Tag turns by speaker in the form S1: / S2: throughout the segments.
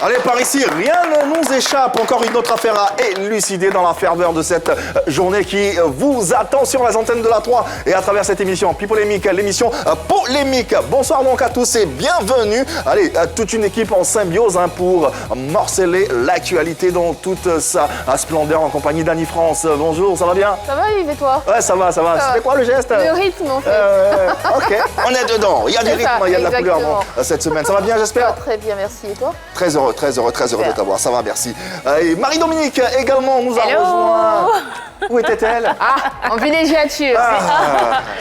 S1: Allez, par ici, rien ne nous échappe. Encore une autre affaire à élucider dans la ferveur de cette journée qui vous attend sur les antennes de la 3 et à travers cette émission Pipolémique, l'émission polémique. Bonsoir donc à tous et bienvenue. Allez, toute une équipe en symbiose pour morceler l'actualité dans toute sa splendeur en compagnie d'Annie France. Bonjour, ça va bien?
S2: Ça va Yves et toi?
S1: Ouais, ça va. C'était quoi le geste?
S2: Le rythme en fait.
S1: Ok, on est dedans. Il y a du rythme, il y a de la couleur cette semaine. Ça va bien, j'espère?
S2: Très bien, merci. Et toi?
S1: Très heureux de t'avoir. Ça va, merci. Et Marie-Dominique également nous a rejoint. Où était-elle?
S2: En villégiature.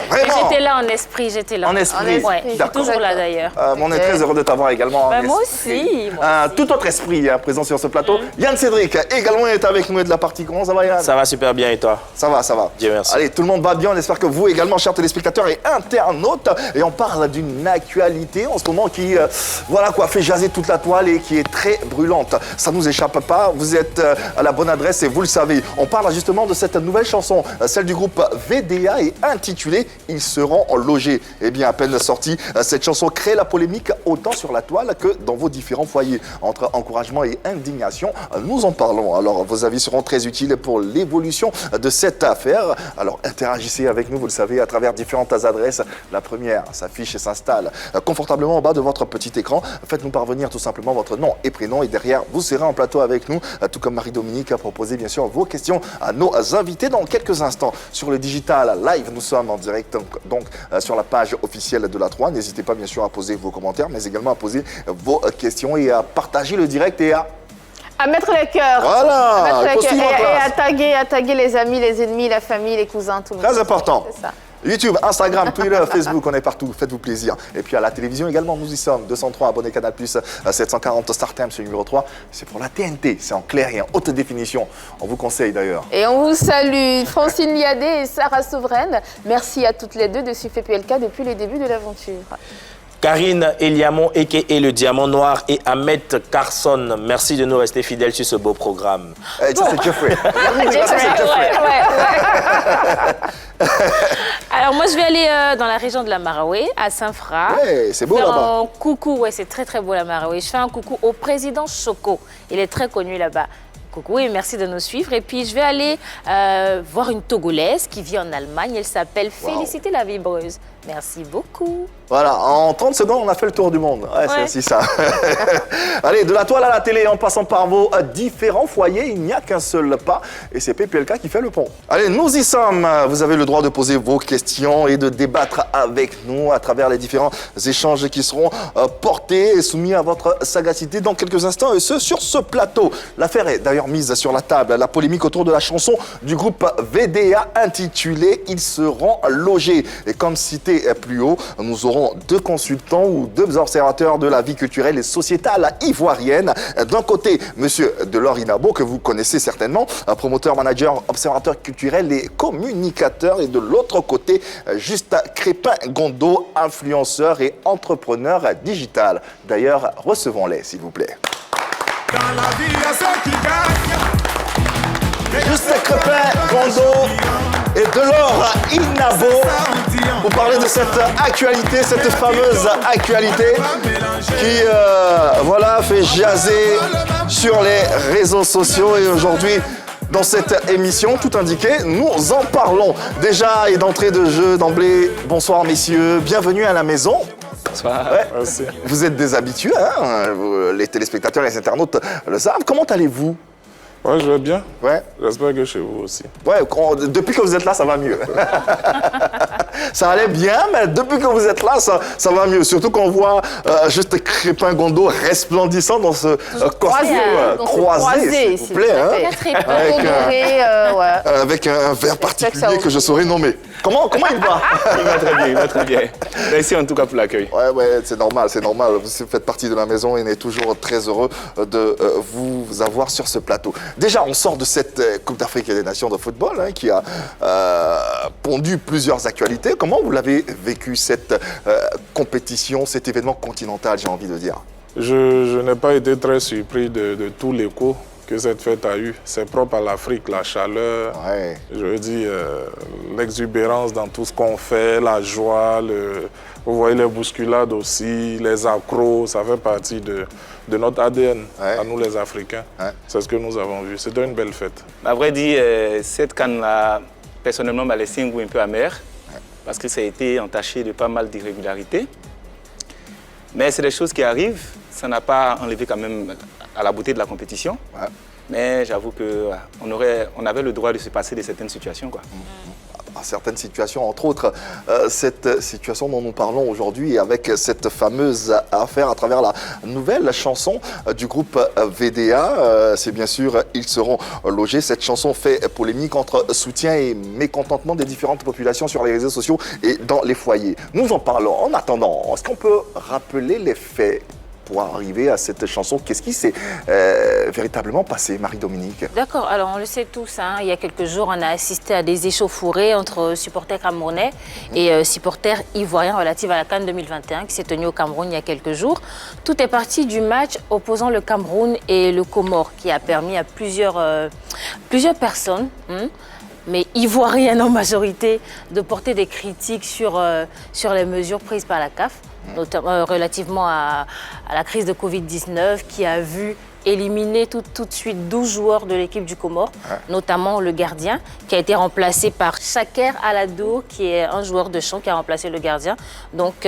S1: Vraiment?
S3: J'étais là en esprit,
S1: En esprit.
S3: Ouais, je suis toujours là d'ailleurs.
S1: On est très heureux de t'avoir également.
S3: Moi aussi.
S1: Tout autre esprit présent sur ce plateau. Yann Cédric également est avec nous et de la partie. Comment ça va, Yann?
S4: Ça va super bien et toi?
S1: Ça va.
S4: Dieu merci.
S1: Allez, tout le monde va bien. On espère que vous également, chers téléspectateurs et internautes. Et on parle d'une actualité en ce moment qui, fait jaser toute la toile et qui est très brûlante. Ça ne nous échappe pas. Vous êtes à la bonne adresse et vous le savez. On parle justement de cette nouvelle chanson, celle du groupe VDA et intitulée « Ils seront logés ». Eh bien, à peine sortie, cette chanson crée la polémique autant sur la toile que dans vos différents foyers. Entre encouragement et indignation, nous en parlons. Alors, vos avis seront très utiles pour l'évolution de cette affaire. Alors, interagissez avec nous, vous le savez, à travers différentes adresses. La première s'affiche et s'installe confortablement en bas de votre petit écran. Faites-nous parvenir tout simplement votre nom et prénom et derrière, vous serez en plateau avec nous, tout comme Marie-Dominique a proposé bien sûr vos questions à nos invités dans quelques instants. Sur le digital live, nous sommes en direct donc sur la page officielle de la 3. N'hésitez pas bien sûr à poser vos commentaires, mais également à poser vos questions et à partager le direct et à
S2: mettre les cœurs.
S1: Voilà,
S2: et à taguer les amis, les ennemis, la famille, les cousins, tout le monde.
S1: Très important.
S2: C'est ça.
S1: YouTube, Instagram, Twitter, Facebook, on est partout, faites-vous plaisir. Et puis à la télévision également, nous y sommes, 203 abonnés Canal+, 740 StarTimes, c'est le numéro 3. C'est pour la TNT, c'est en clair et en haute définition. On vous conseille d'ailleurs.
S2: Et on vous salue, Francine Liadet et Sarah Souveraine. Merci à toutes les deux de suivre PLK depuis les débuts de l'aventure.
S4: Karine Eliamon, a.k.a. le Diamant Noir, et Ahmed Carson. Merci de nous rester fidèles sur ce beau programme.
S1: Ça, c'est Jeffrey.
S3: Alors moi, je vais aller dans la région de la Maraoué, à Saint-Fra.
S1: Ouais, c'est beau là-bas.
S3: Un coucou, c'est très beau la Maraoué. Je fais un coucou au président Choco. Il est très connu là-bas. Coucou et merci de nous suivre. Et puis, je vais aller voir une Togolaise qui vit en Allemagne. Elle s'appelle Félicité la Vibreuse. Merci beaucoup.
S1: Voilà, en 30 secondes, on a fait le tour du monde. Ouais. C'est aussi ça. Allez, de la toile à la télé, en passant par vos différents foyers, il n'y a qu'un seul pas. Et c'est PPLK qui fait le pont. Allez, nous y sommes. Vous avez le droit de poser vos questions et de débattre avec nous à travers les différents échanges qui seront portés et soumis à votre sagacité dans quelques instants. Et ce, sur ce plateau. L'affaire est d'ailleurs mise sur la table. La polémique autour de la chanson du groupe VDA intitulée « Ils seront logés ». Et comme cité plus haut, nous aurons deux consultants ou deux observateurs de la vie culturelle et sociétale ivoirienne. D'un côté, monsieur Delors Inabo, que vous connaissez certainement, promoteur, manager, observateur culturel et communicateur. Et de l'autre côté, Juste Crépin-Gondo, influenceur et entrepreneur digital. D'ailleurs, recevons-les, s'il vous plaît.
S5: Dans la vie, il y a ceux qui gagnent.
S1: Juste Crépin-Gondo et Delors Inabo pour parler de cette actualité, cette fameuse actualité qui fait jaser sur les réseaux sociaux. Et aujourd'hui, dans cette émission, tout indiqué, nous en parlons. Déjà, et d'entrée de jeu, d'emblée, bonsoir messieurs, bienvenue à la maison.
S4: Bonsoir.
S1: Ouais. Vous êtes des habitués, les téléspectateurs et les internautes le savent. Comment allez-vous?
S6: Ouais, je vais bien.
S1: Ouais.
S6: J'espère que chez vous aussi.
S1: Ouais, depuis que vous êtes là, ça va mieux. Ça allait bien, mais depuis que vous êtes là, ça va mieux. Surtout qu'on voit Juste Crépin-Gondo resplendissant dans ce costume croisé, s'il vous plaît. Avec un verre particulier que je saurais nommer. Comment il va?
S6: Il va très bien. Merci en tout cas pour l'accueil.
S1: Ouais, c'est normal. Vous faites partie de la maison et on est toujours très heureux de vous avoir sur ce plateau. Déjà, on sort de cette Coupe d'Afrique des Nations de football qui a pondu plusieurs actualités. Comment vous l'avez vécu, cette compétition, cet événement continental, j'ai envie de dire?
S6: Je n'ai pas été très surpris de tout l'écho que cette fête a eu. C'est propre à l'Afrique, la chaleur,
S1: Ouais.
S6: je veux dire, l'exubérance dans tout ce qu'on fait, la joie, vous voyez les bousculades aussi, les accros, ça fait partie de notre ADN,
S1: Ouais.
S6: à nous les Africains.
S1: Ouais.
S6: C'est ce que nous avons vu. C'était une belle fête.
S7: À vrai dire, cette canne-là, personnellement, m'a laissé un goût un peu amer, parce que ça a été entaché de pas mal d'irrégularités. Mais c'est des choses qui arrivent, ça n'a pas enlevé quand même à la beauté de la compétition.
S1: Ouais.
S7: Mais j'avoue qu'on avait le droit de se passer de certaines situations, quoi.
S1: À certaines situations, entre autres, cette situation dont nous parlons aujourd'hui avec cette fameuse affaire à travers la nouvelle chanson du groupe VDA. C'est bien sûr « Ils seront logés ». Cette chanson fait polémique entre soutien et mécontentement des différentes populations sur les réseaux sociaux et dans les foyers. Nous en parlons. En attendant, est-ce qu'on peut rappeler les faits pour arriver à cette chanson? Qu'est-ce qui s'est véritablement passé, Marie-Dominique?
S3: D'accord, alors on le sait tous, hein, il y a quelques jours, on a assisté à des échauffourées entre supporters camerounais et supporters ivoiriens relatifs à la CAN 2021 qui s'est tenue au Cameroun il y a quelques jours. Tout est parti du match opposant le Cameroun et le Comore qui a permis à plusieurs personnes, mais ivoiriennes en majorité, de porter des critiques sur les mesures prises par la CAF, notamment relativement à la crise de Covid-19 qui a vu éliminer tout de suite 12 joueurs de l'équipe du Comore, notamment le gardien qui a été remplacé par Chaker Alado qui est un joueur de champ qui a remplacé le gardien. Donc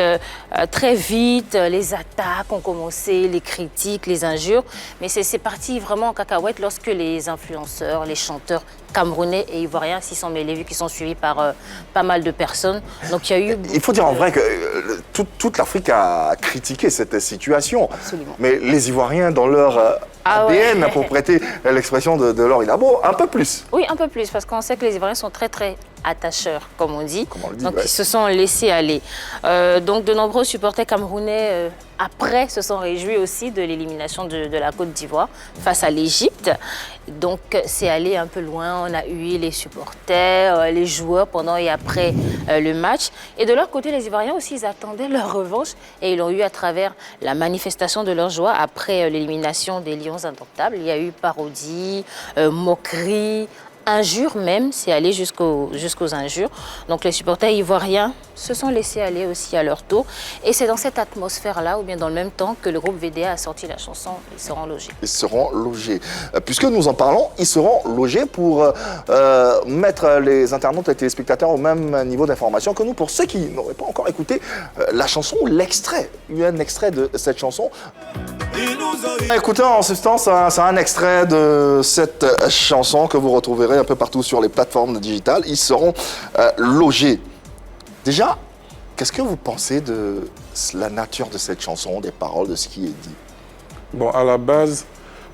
S3: très vite, les attaques ont commencé, les critiques, les injures, mais c'est parti vraiment en cacahuète lorsque les influenceurs, les chanteurs camerounais et ivoiriens s'y sont mêlés, vu qu'ils sont suivis par pas mal de personnes. Donc il y a eu...
S1: Il faut dire en vrai que toute l'Afrique a critiqué cette situation.
S2: Absolument.
S1: Mais les Ivoiriens, dans leur ADN,
S3: ouais.
S1: pour prêter l'expression de leur Ilabo, un peu plus.
S3: Oui, un peu plus, parce qu'on sait que les Ivoiriens sont très, très attacheurs, comme on dit.
S1: Comme on le dit,
S3: donc,
S1: ouais.
S3: ils se sont laissés aller. Donc, de nombreux supporters camerounais, après, se sont réjouis aussi de l'élimination de la Côte d'Ivoire face à l'Égypte. Donc, c'est allé un peu loin. On a hué les supporters, les joueurs pendant et après le match. Et de leur côté, les Ivoiriens aussi, ils attendaient leur revanche et ils l'ont eu à travers la manifestation de leur joie après l'élimination des Lions indomptables. Il y a eu parodie, moquerie, injures même, c'est allé jusqu'aux injures. Donc les supporters ivoiriens se sont laissés aller aussi à leur tour. Et c'est dans cette atmosphère-là, ou bien dans le même temps, que le groupe VDA a sorti la chanson « Ils seront logés ».
S1: Ils seront logés. Puisque nous en parlons, ils seront logés pour mettre les internautes et les téléspectateurs au même niveau d'information que nous. Pour ceux qui n'auraient pas encore écouté la chanson ou l'extrait, il y a un extrait de cette chanson. Écoutez, en substance, c'est un extrait de cette chanson que vous retrouverez un peu partout sur les plateformes digitales. Ils seront logés. Déjà, qu'est-ce que vous pensez de la nature de cette chanson, des paroles, de ce qui est dit?
S6: Bon, à la base,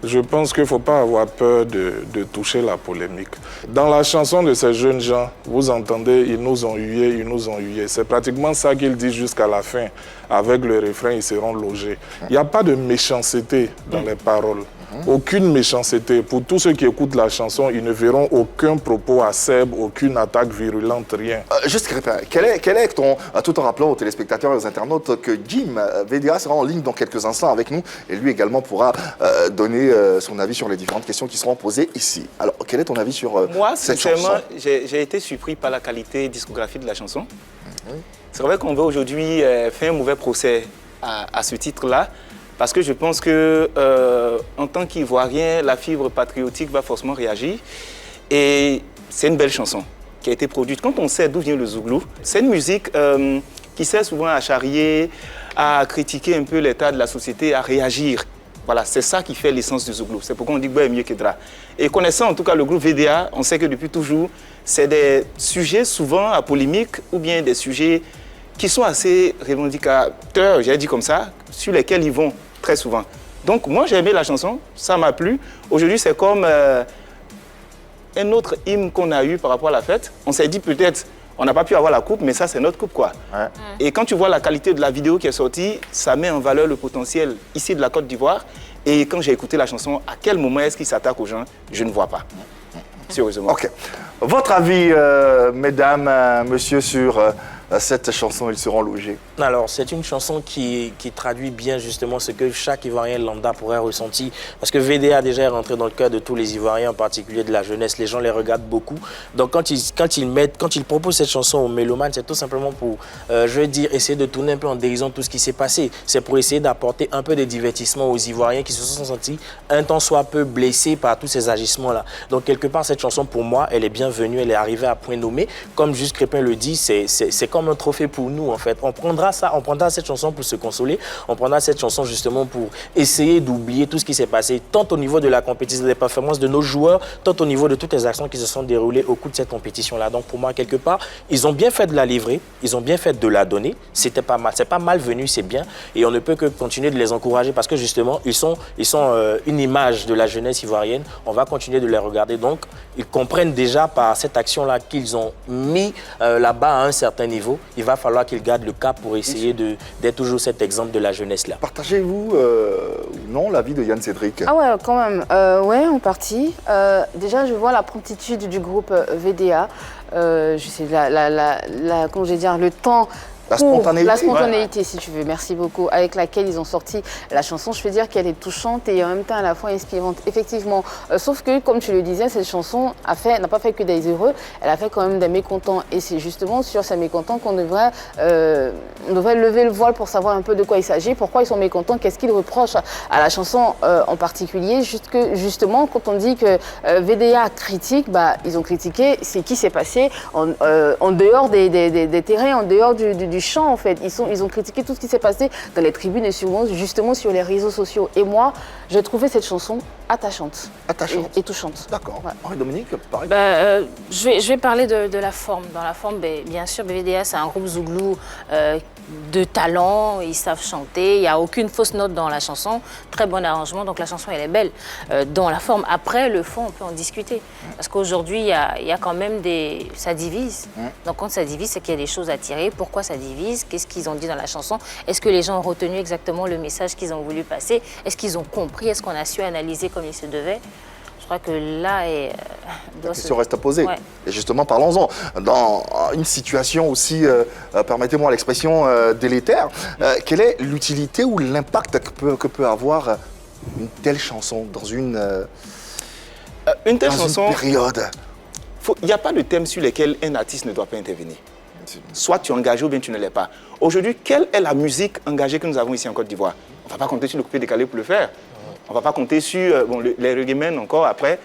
S6: je pense qu'il ne faut pas avoir peur de toucher la polémique. Dans la chanson de ces jeunes gens, vous entendez « ils nous ont hués, ils nous ont hués ». C'est pratiquement ça qu'ils disent jusqu'à la fin. Avec le refrain, ils seront logés. Il n'y a pas de méchanceté dans les paroles. Aucune méchanceté. Pour tous ceux qui écoutent la chanson, ils ne verront aucun propos acerbe, aucune attaque virulente, rien.
S1: Juste quel est ton... Tout en rappelant aux téléspectateurs et aux internautes que Jim VDA sera en ligne dans quelques instants avec nous et lui également pourra donner son avis sur les différentes questions qui seront posées ici. Alors, quel est ton avis sur
S7: Moi,
S1: cette chanson?
S7: sincèrement, j'ai été surpris par la qualité discographique de la chanson. C'est vrai qu'on veut aujourd'hui faire un mauvais procès à ce titre-là, parce que je pense que en tant qu'Ivoirien, la fibre patriotique va forcément réagir. Et c'est une belle chanson qui a été produite. Quand on sait d'où vient le zouglou, c'est une musique qui sert souvent à charrier, à critiquer un peu l'état de la société, à réagir. Voilà, c'est ça qui fait l'essence du zouglou. C'est pourquoi on dit mieux que Dra. Et connaissant en tout cas le groupe VDA, on sait que depuis toujours, c'est des sujets souvent à polémique ou bien des sujets qui sont assez revendicateurs, j'ai dit comme ça, sur lesquels ils vont très souvent. Donc moi j'ai aimé la chanson, ça m'a plu. Aujourd'hui c'est comme un autre hymne qu'on a eu par rapport à la fête. On s'est dit peut-être, on n'a pas pu avoir la coupe, mais ça c'est notre coupe quoi. Ouais. Et quand tu vois la qualité de la vidéo qui est sortie, ça met en valeur le potentiel ici de la Côte d'Ivoire. Et quand j'ai écouté la chanson, à quel moment est-ce qu'il s'attaque aux gens? Je ne vois pas. Sérieusement.
S1: Ok. Votre avis, mesdames, messieurs, sur cette chanson, ils seront logés?
S4: Alors, c'est une chanson qui traduit bien justement ce que chaque Ivoirien lambda pourrait ressentir. Parce que VDA déjà est rentré dans le cœur de tous les Ivoiriens, en particulier de la jeunesse. Les gens les regardent beaucoup. Donc, quand ils proposent cette chanson aux mélomanes, c'est tout simplement pour, je veux dire, essayer de tourner un peu en dérision tout ce qui s'est passé. C'est pour essayer d'apporter un peu de divertissement aux Ivoiriens qui se sont sentis un tant soit peu blessés par tous ces agissements-là. Donc, quelque part, cette chanson, pour moi, elle est bienvenue, elle est arrivée à point nommé. Comme Juste Crépin le dit, c'est comme un trophée pour nous, en fait. On prendra cette chanson pour se consoler, on prendra cette chanson justement pour essayer d'oublier tout ce qui s'est passé, tant au niveau de la compétition, des performances de nos joueurs, tant au niveau de toutes les actions qui se sont déroulées au cours de cette compétition-là. Donc pour moi, quelque part, ils ont bien fait de la livrer, ils ont bien fait de la donner, c'était pas mal, c'est pas malvenu, c'est bien, et on ne peut que continuer de les encourager parce que justement, ils sont une image de la jeunesse ivoirienne, on va continuer de les regarder, donc ils comprennent déjà par cette action-là qu'ils ont mis là-bas à un certain niveau, il va falloir qu'ils gardent le cap pour essayer d'être toujours cet exemple de la jeunesse-là.
S1: Partagez-vous ou non l'avis de Yann Cédric?
S2: Ah ouais, quand même. Ouais, en partie. Déjà, je vois la promptitude du groupe VDA. Je sais, comment je vais dire, le temps...
S1: La spontanéité.
S2: La spontanéité, si tu veux, merci beaucoup, avec laquelle ils ont sorti la chanson. Je peux dire qu'elle est touchante et en même temps à la fois inspirante, effectivement. Sauf que, comme tu le disais, cette chanson n'a pas fait que des heureux, elle a fait quand même des mécontents. Et c'est justement sur ces mécontents qu'on devrait lever le voile pour savoir un peu de quoi il s'agit, pourquoi ils sont mécontents, qu'est-ce qu'ils reprochent à la chanson en particulier. Justement, quand on dit que VDA critique, ils ont critiqué ce qui s'est passé en dehors des terrains, en dehors du champ, en fait. Ils ont critiqué tout ce qui s'est passé dans les tribunes et justement sur les réseaux sociaux. Et moi, j'ai trouvé cette chanson attachante. Et touchante.
S1: D'accord. Ouais. Henri-Dominique, pareil.
S3: Je vais parler de la forme. Dans la forme, bien sûr, BVDA, c'est un groupe zouglou de talent, ils savent chanter, il n'y a aucune fausse note dans la chanson, très bon arrangement, donc la chanson elle est belle. Dans la forme, après le fond, on peut en discuter. Parce qu'aujourd'hui, il y a quand même ça divise. Donc quand ça divise, c'est qu'il y a des choses à tirer. Pourquoi ça divise? Qu'est-ce qu'ils ont dit dans la chanson? Est-ce que les gens ont retenu exactement le message qu'ils ont voulu passer? Est-ce qu'ils ont compris? Est-ce qu'on a su analyser comme il se devait? Je crois que là,
S1: la question reste à poser.
S3: Ouais.
S1: Et justement, parlons-en. Dans une situation aussi, permettez-moi l'expression, délétère, quelle est l'utilité ou l'impact que peut avoir une telle chanson dans une période?
S7: Il n'y a pas de thème sur lequel un artiste ne doit pas intervenir. Soit tu es engagé ou bien tu ne l'es pas. Aujourd'hui, quelle est la musique engagée que nous avons ici en Côte d'Ivoire? On ne va pas compter sur le coupé décalé pour le faire. On ne va pas compter sur les reggaemen encore après.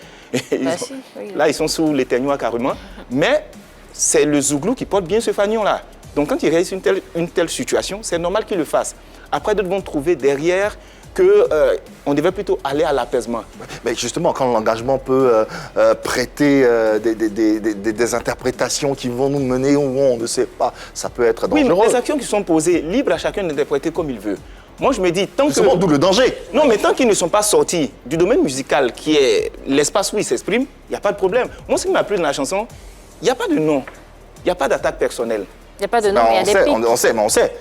S7: Là, ils sont sous les ternois carrément. Mais c'est le zouglou qui porte bien ce fanion-là. Donc quand il réalise une telle situation, c'est normal qu'il le fasse. Après, d'autres vont trouver derrière qu'on devait plutôt aller à l'apaisement.
S1: Mais justement, quand l'engagement peut prêter des interprétations qui vont nous mener où on ne sait pas, ça peut être dangereux.
S7: Oui, mais les actions qui sont posées, libre à chacun d'interpréter comme il veut. Moi, je me dis, tant que...
S1: d'où le danger.
S7: Non, mais tant qu'ils ne sont pas sortis du domaine musical, qui est l'espace où ils s'expriment, il n'y a pas de problème. Moi, ce qui m'a plu dans la chanson, il n'y a pas de nom, il n'y a pas d'attaque personnelle.
S3: Il n'y a pas de nom, il y a des pics.
S1: On sait.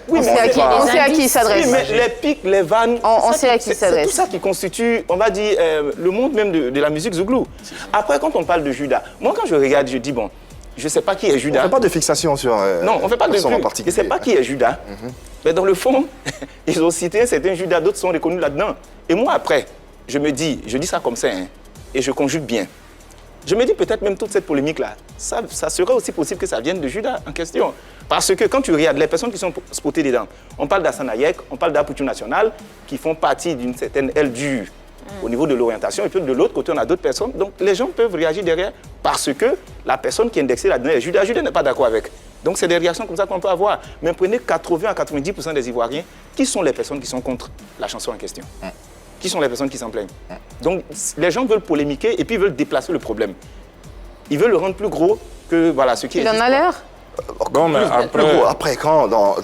S7: Oui,
S2: on sait à qui il s'adresse.
S7: Oui, mais les pics, les vannes,
S2: on sait à qui il s'adresse.
S7: C'est tout ça qui constitue, on va dire, le monde même de la musique zouglou. Après, quand on parle de Judas, moi, quand je regarde, je dis, bon, je ne sais pas qui est Judas.
S1: On ne fait pas de fixation sur
S7: non, on ne fait pas de
S1: personne en
S7: plus.
S1: particulier.
S7: Je ne sais pas qui est Judas. Mais dans le fond, ils ont cité un certain Judas, d'autres sont reconnus là-dedans. Et moi, après, je dis ça comme ça, et je conjugue bien. Je me dis peut-être même toute cette polémique-là, ça serait aussi possible que ça vienne de Judas en question. Parce que quand tu regardes les personnes qui sont spotées dedans, on parle d'Assane Hayek, on parle d'Apoutou National, qui font partie d'une certaine aile dure au niveau de l'orientation, et puis de l'autre côté, on a d'autres personnes. Donc les gens peuvent réagir derrière parce que la personne qui est indexée là-dedans est Judas. Judas n'est pas d'accord avec. Donc c'est des réactions comme ça qu'on peut avoir. Mais prenez 80 à 90% des Ivoiriens, qui sont les personnes qui sont contre la chanson en question? Qui sont les personnes qui s'en plaignent? Donc les gens veulent polémiquer et puis ils veulent déplacer le problème. Ils veulent le rendre plus gros que voilà, ce qui est.
S2: Il en a l'air?
S6: Bon, mais
S1: après, quand dans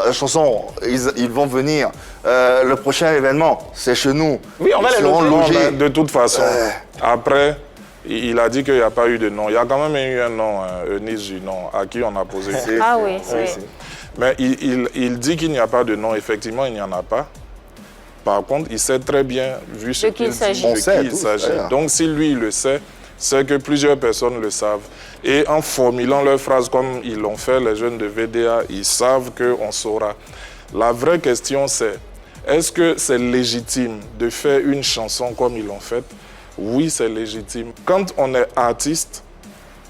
S1: la chanson, ils vont venir, le prochain événement, c'est chez nous.
S7: Oui, on va les
S1: seront
S7: loger.
S1: logés.
S6: De toute façon, après, il a dit qu'il n'y a pas eu de nom. Il y a quand même eu un nom, Eunice Junon, à qui on a posé.
S3: Ah oui, oui.
S6: Mais il dit qu'il n'y a pas de nom. Effectivement, il n'y en a pas. Par contre, il sait très bien, vu ce qu'il s'agit.
S1: Donc, si
S6: lui, il le sait, c'est que plusieurs personnes le savent. Et en formulant leurs phrases comme ils l'ont fait, les jeunes de VDA, ils savent qu'on saura. La vraie question, c'est, est-ce que c'est légitime de faire une chanson comme ils l'ont faite? Oui, c'est légitime. Quand on est artiste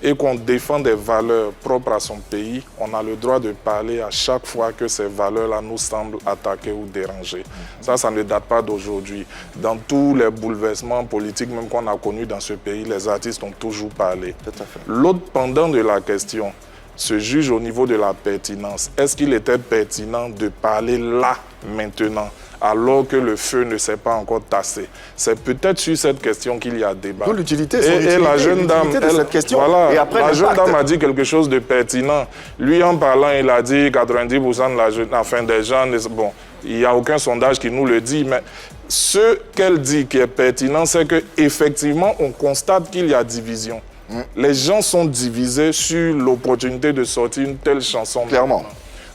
S6: et qu'on défend des valeurs propres à son pays, on a le droit de parler à chaque fois que ces valeurs-là nous semblent attaquées ou dérangées. Ça ne date pas d'aujourd'hui. Dans tous les bouleversements politiques même qu'on a connus dans ce pays, les artistes ont toujours parlé.
S1: Tout à fait.
S6: L'autre pendant de la question se juge au niveau de la pertinence. Est-ce qu'il était pertinent de parler là, maintenant, alors que le feu ne s'est pas encore tassé? C'est peut-être sur cette question qu'il y a débat.
S1: D'où l'utilité,
S6: et la jeune dame,
S1: de cette question.
S6: Voilà,
S1: Et après,
S6: la jeune
S1: l'impact.
S6: dame a dit quelque chose de pertinent. Lui, en parlant, il a dit 90% de la jeune, enfin, des gens, bon, il n'y a aucun sondage qui nous le dit, mais ce qu'elle dit qui est pertinent, c'est qu'effectivement, on constate qu'il y a division. Les gens sont divisés sur l'opportunité de sortir une telle chanson.
S1: Clairement.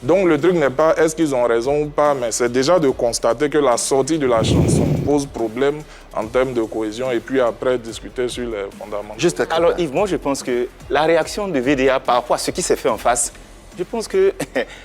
S6: Donc le truc n'est pas est-ce qu'ils ont raison ou pas, mais c'est déjà de constater que la sortie de la chanson pose problème en termes de cohésion et puis après discuter sur les fondamentaux.
S1: Juste à
S7: Alors Yves, moi je pense que la réaction de VDA par rapport à ce qui s'est fait en face, je pense que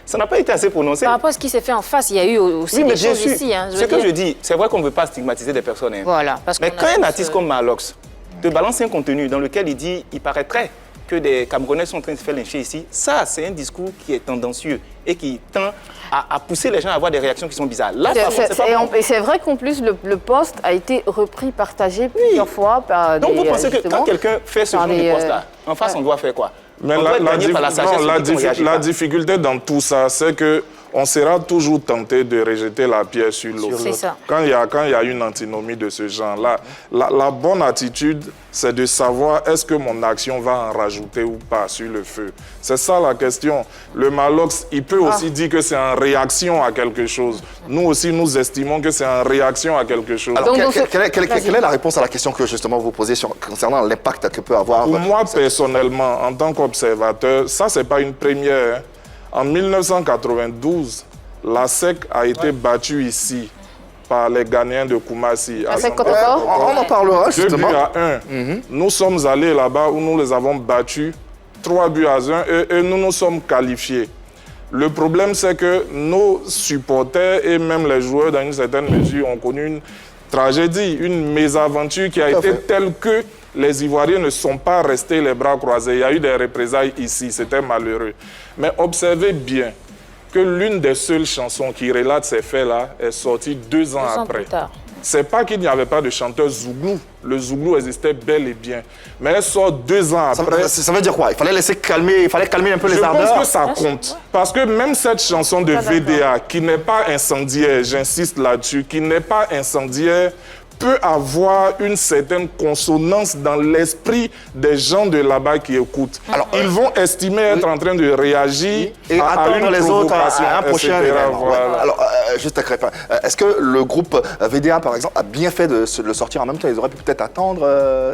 S7: ça n'a pas été assez prononcé.
S3: Par rapport à ce qui s'est fait en face, il y a eu aussi
S7: Oui, mais
S3: des
S7: bien
S3: choses
S7: sûr.
S3: ici. Hein,
S7: Ce que je dis, c'est vrai qu'on ne veut pas stigmatiser des personnes. Hein.
S3: Voilà. Parce
S7: Mais
S3: qu'on
S7: quand
S3: a
S7: un
S3: tous,
S7: artiste comme Marlox te balance un contenu dans lequel il paraîtrait que des Camerounais sont en train de se faire lyncher ici, ça, c'est un discours qui est tendancieux et qui tend à pousser les gens à avoir des réactions qui sont bizarres. Là, par contre, c'est pas bon.
S2: Et c'est vrai qu'en plus, le poste a été repris, partagé plusieurs fois par
S7: Donc
S2: des,
S7: vous pensez que
S2: justement,
S7: quand quelqu'un fait ce
S2: par
S7: genre de
S2: des,
S7: poste-là, en face, on doit faire quoi?
S6: Mais
S7: On doit être gagné par la sagesse, on dit qu'on réagit
S6: la
S7: pas.
S6: difficulté dans tout ça, c'est que on sera toujours tenté de rejeter la pierre sur l'autre.
S3: C'est ça.
S6: Quand il y a une antinomie de ce genre-là, la bonne attitude, c'est de savoir est-ce que mon action va en rajouter ou pas sur le feu. C'est ça la question. Le Marlox, il peut aussi dire que c'est en réaction à quelque chose. Nous aussi, nous estimons que c'est en réaction à quelque chose.
S1: Alors,
S2: Donc,
S1: quelle est la réponse à la question que justement vous posez concernant l'impact que peut avoir...
S6: Pour moi, personnellement, en tant qu'observateur, ça, c'est pas une première. Hein. En 1992, la SEC a été battue ici par les Ghanéens de Koumassi.
S2: La SEC
S1: on en parlera justement.
S6: 2-1. Nous sommes allés là-bas où nous les avons battus 3-1 et nous nous sommes qualifiés. Le problème, c'est que nos supporters et même les joueurs, dans une certaine mesure, ont connu une tragédie, une mésaventure qui a été telle que les Ivoiriens ne sont pas restés les bras croisés. Il y a eu des représailles ici, c'était malheureux. Mais observez bien que l'une des seules chansons qui relate ces faits-là est sortie 2 ans après.
S3: plus tard.
S6: C'est pas qu'il n'y avait pas de chanteur zouglou. Le zouglou existait bel et bien. Mais elle sort 2 ans après.
S1: Ça veut dire quoi? Il fallait calmer un peu les
S6: Je
S1: ardeurs.
S6: pense que ça compte. Parce que même cette chanson de VDA, qui n'est pas incendiaire, j'insiste là-dessus, qui n'est pas incendiaire, peut avoir une certaine consonance dans l'esprit des gens de là-bas qui écoutent. Alors, ils vont estimer être en train de réagir
S1: Et
S6: à
S1: attendre
S6: une
S1: les autres
S6: provocation,
S1: à un prochain
S6: etc.
S1: événement.
S6: Voilà.
S1: Ouais. Alors, juste à Crépin, est-ce que le groupe VDA, par exemple, a bien fait de le sortir en même temps? Ils auraient pu peut-être attendre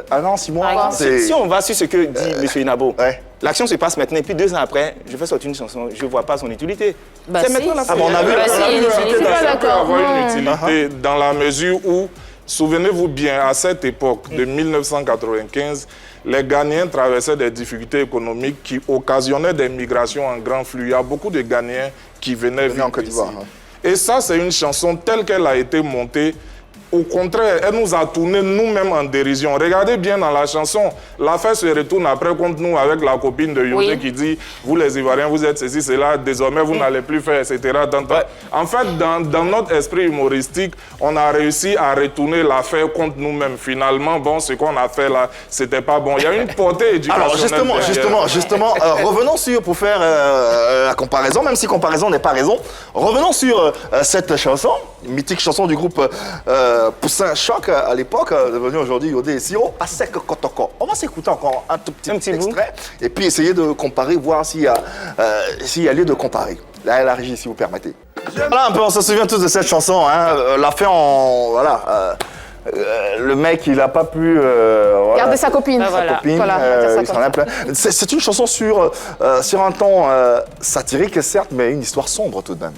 S1: 1 an, 6 mois.
S3: Par exemple,
S7: Si on va sur ce que dit M. Inabo,
S1: ouais.
S7: l'action se passe maintenant et puis 2 ans après, je fais sortir une chanson, je ne vois pas son utilité.
S3: Bah
S7: C'est
S3: si.
S7: maintenant la
S1: Ah bon, on a vu,
S3: Bah si, il y a une utilité.
S6: Ça peut avoir une
S2: Non.
S6: utilité dans la mesure où, souvenez-vous bien, à cette époque de 1995, les Ghanéens traversaient des difficultés économiques qui occasionnaient des migrations en grand flux. Il y a beaucoup de Ghanéens qui venaient vivre
S1: en Côte d'Ivoire,
S6: ici.
S1: hein.
S6: Et ça, c'est une chanson telle qu'elle a été montée. Au contraire, elle nous a tourné nous-mêmes en dérision. Regardez bien dans la chanson, l'affaire se retourne après contre nous avec la copine de Yodé
S3: Oui.
S6: qui dit « Vous les Ivoiriens, vous êtes ceci, cela, désormais vous n'allez plus faire, etc. » En fait, dans notre esprit humoristique, on a réussi à retourner l'affaire contre nous-mêmes. Finalement, bon, ce qu'on a fait là, c'était pas bon. Il y a une portée éducationnelle.
S1: Alors justement, revenons sur, pour faire la comparaison, même si comparaison n'est pas raison, revenons sur cette chanson, mythique chanson du groupe Poussin Choc à l'époque, devenu aujourd'hui Yodé et Siro, Asek Kotoko. On va s'écouter encore un tout petit extrait et puis essayer de comparer, voir s'il y a lieu de comparer. Là, la régie, si vous permettez. Voilà un peu, on se souvient tous de cette chanson, hein, la fait en... Voilà. Le mec, il n'a pas pu...
S2: Garder sa copine.
S3: Ah, voilà.
S1: copine,
S2: Voilà,
S1: il s'en est plein. C'est une chanson sur un ton satirique, certes, mais une histoire sombre tout de même.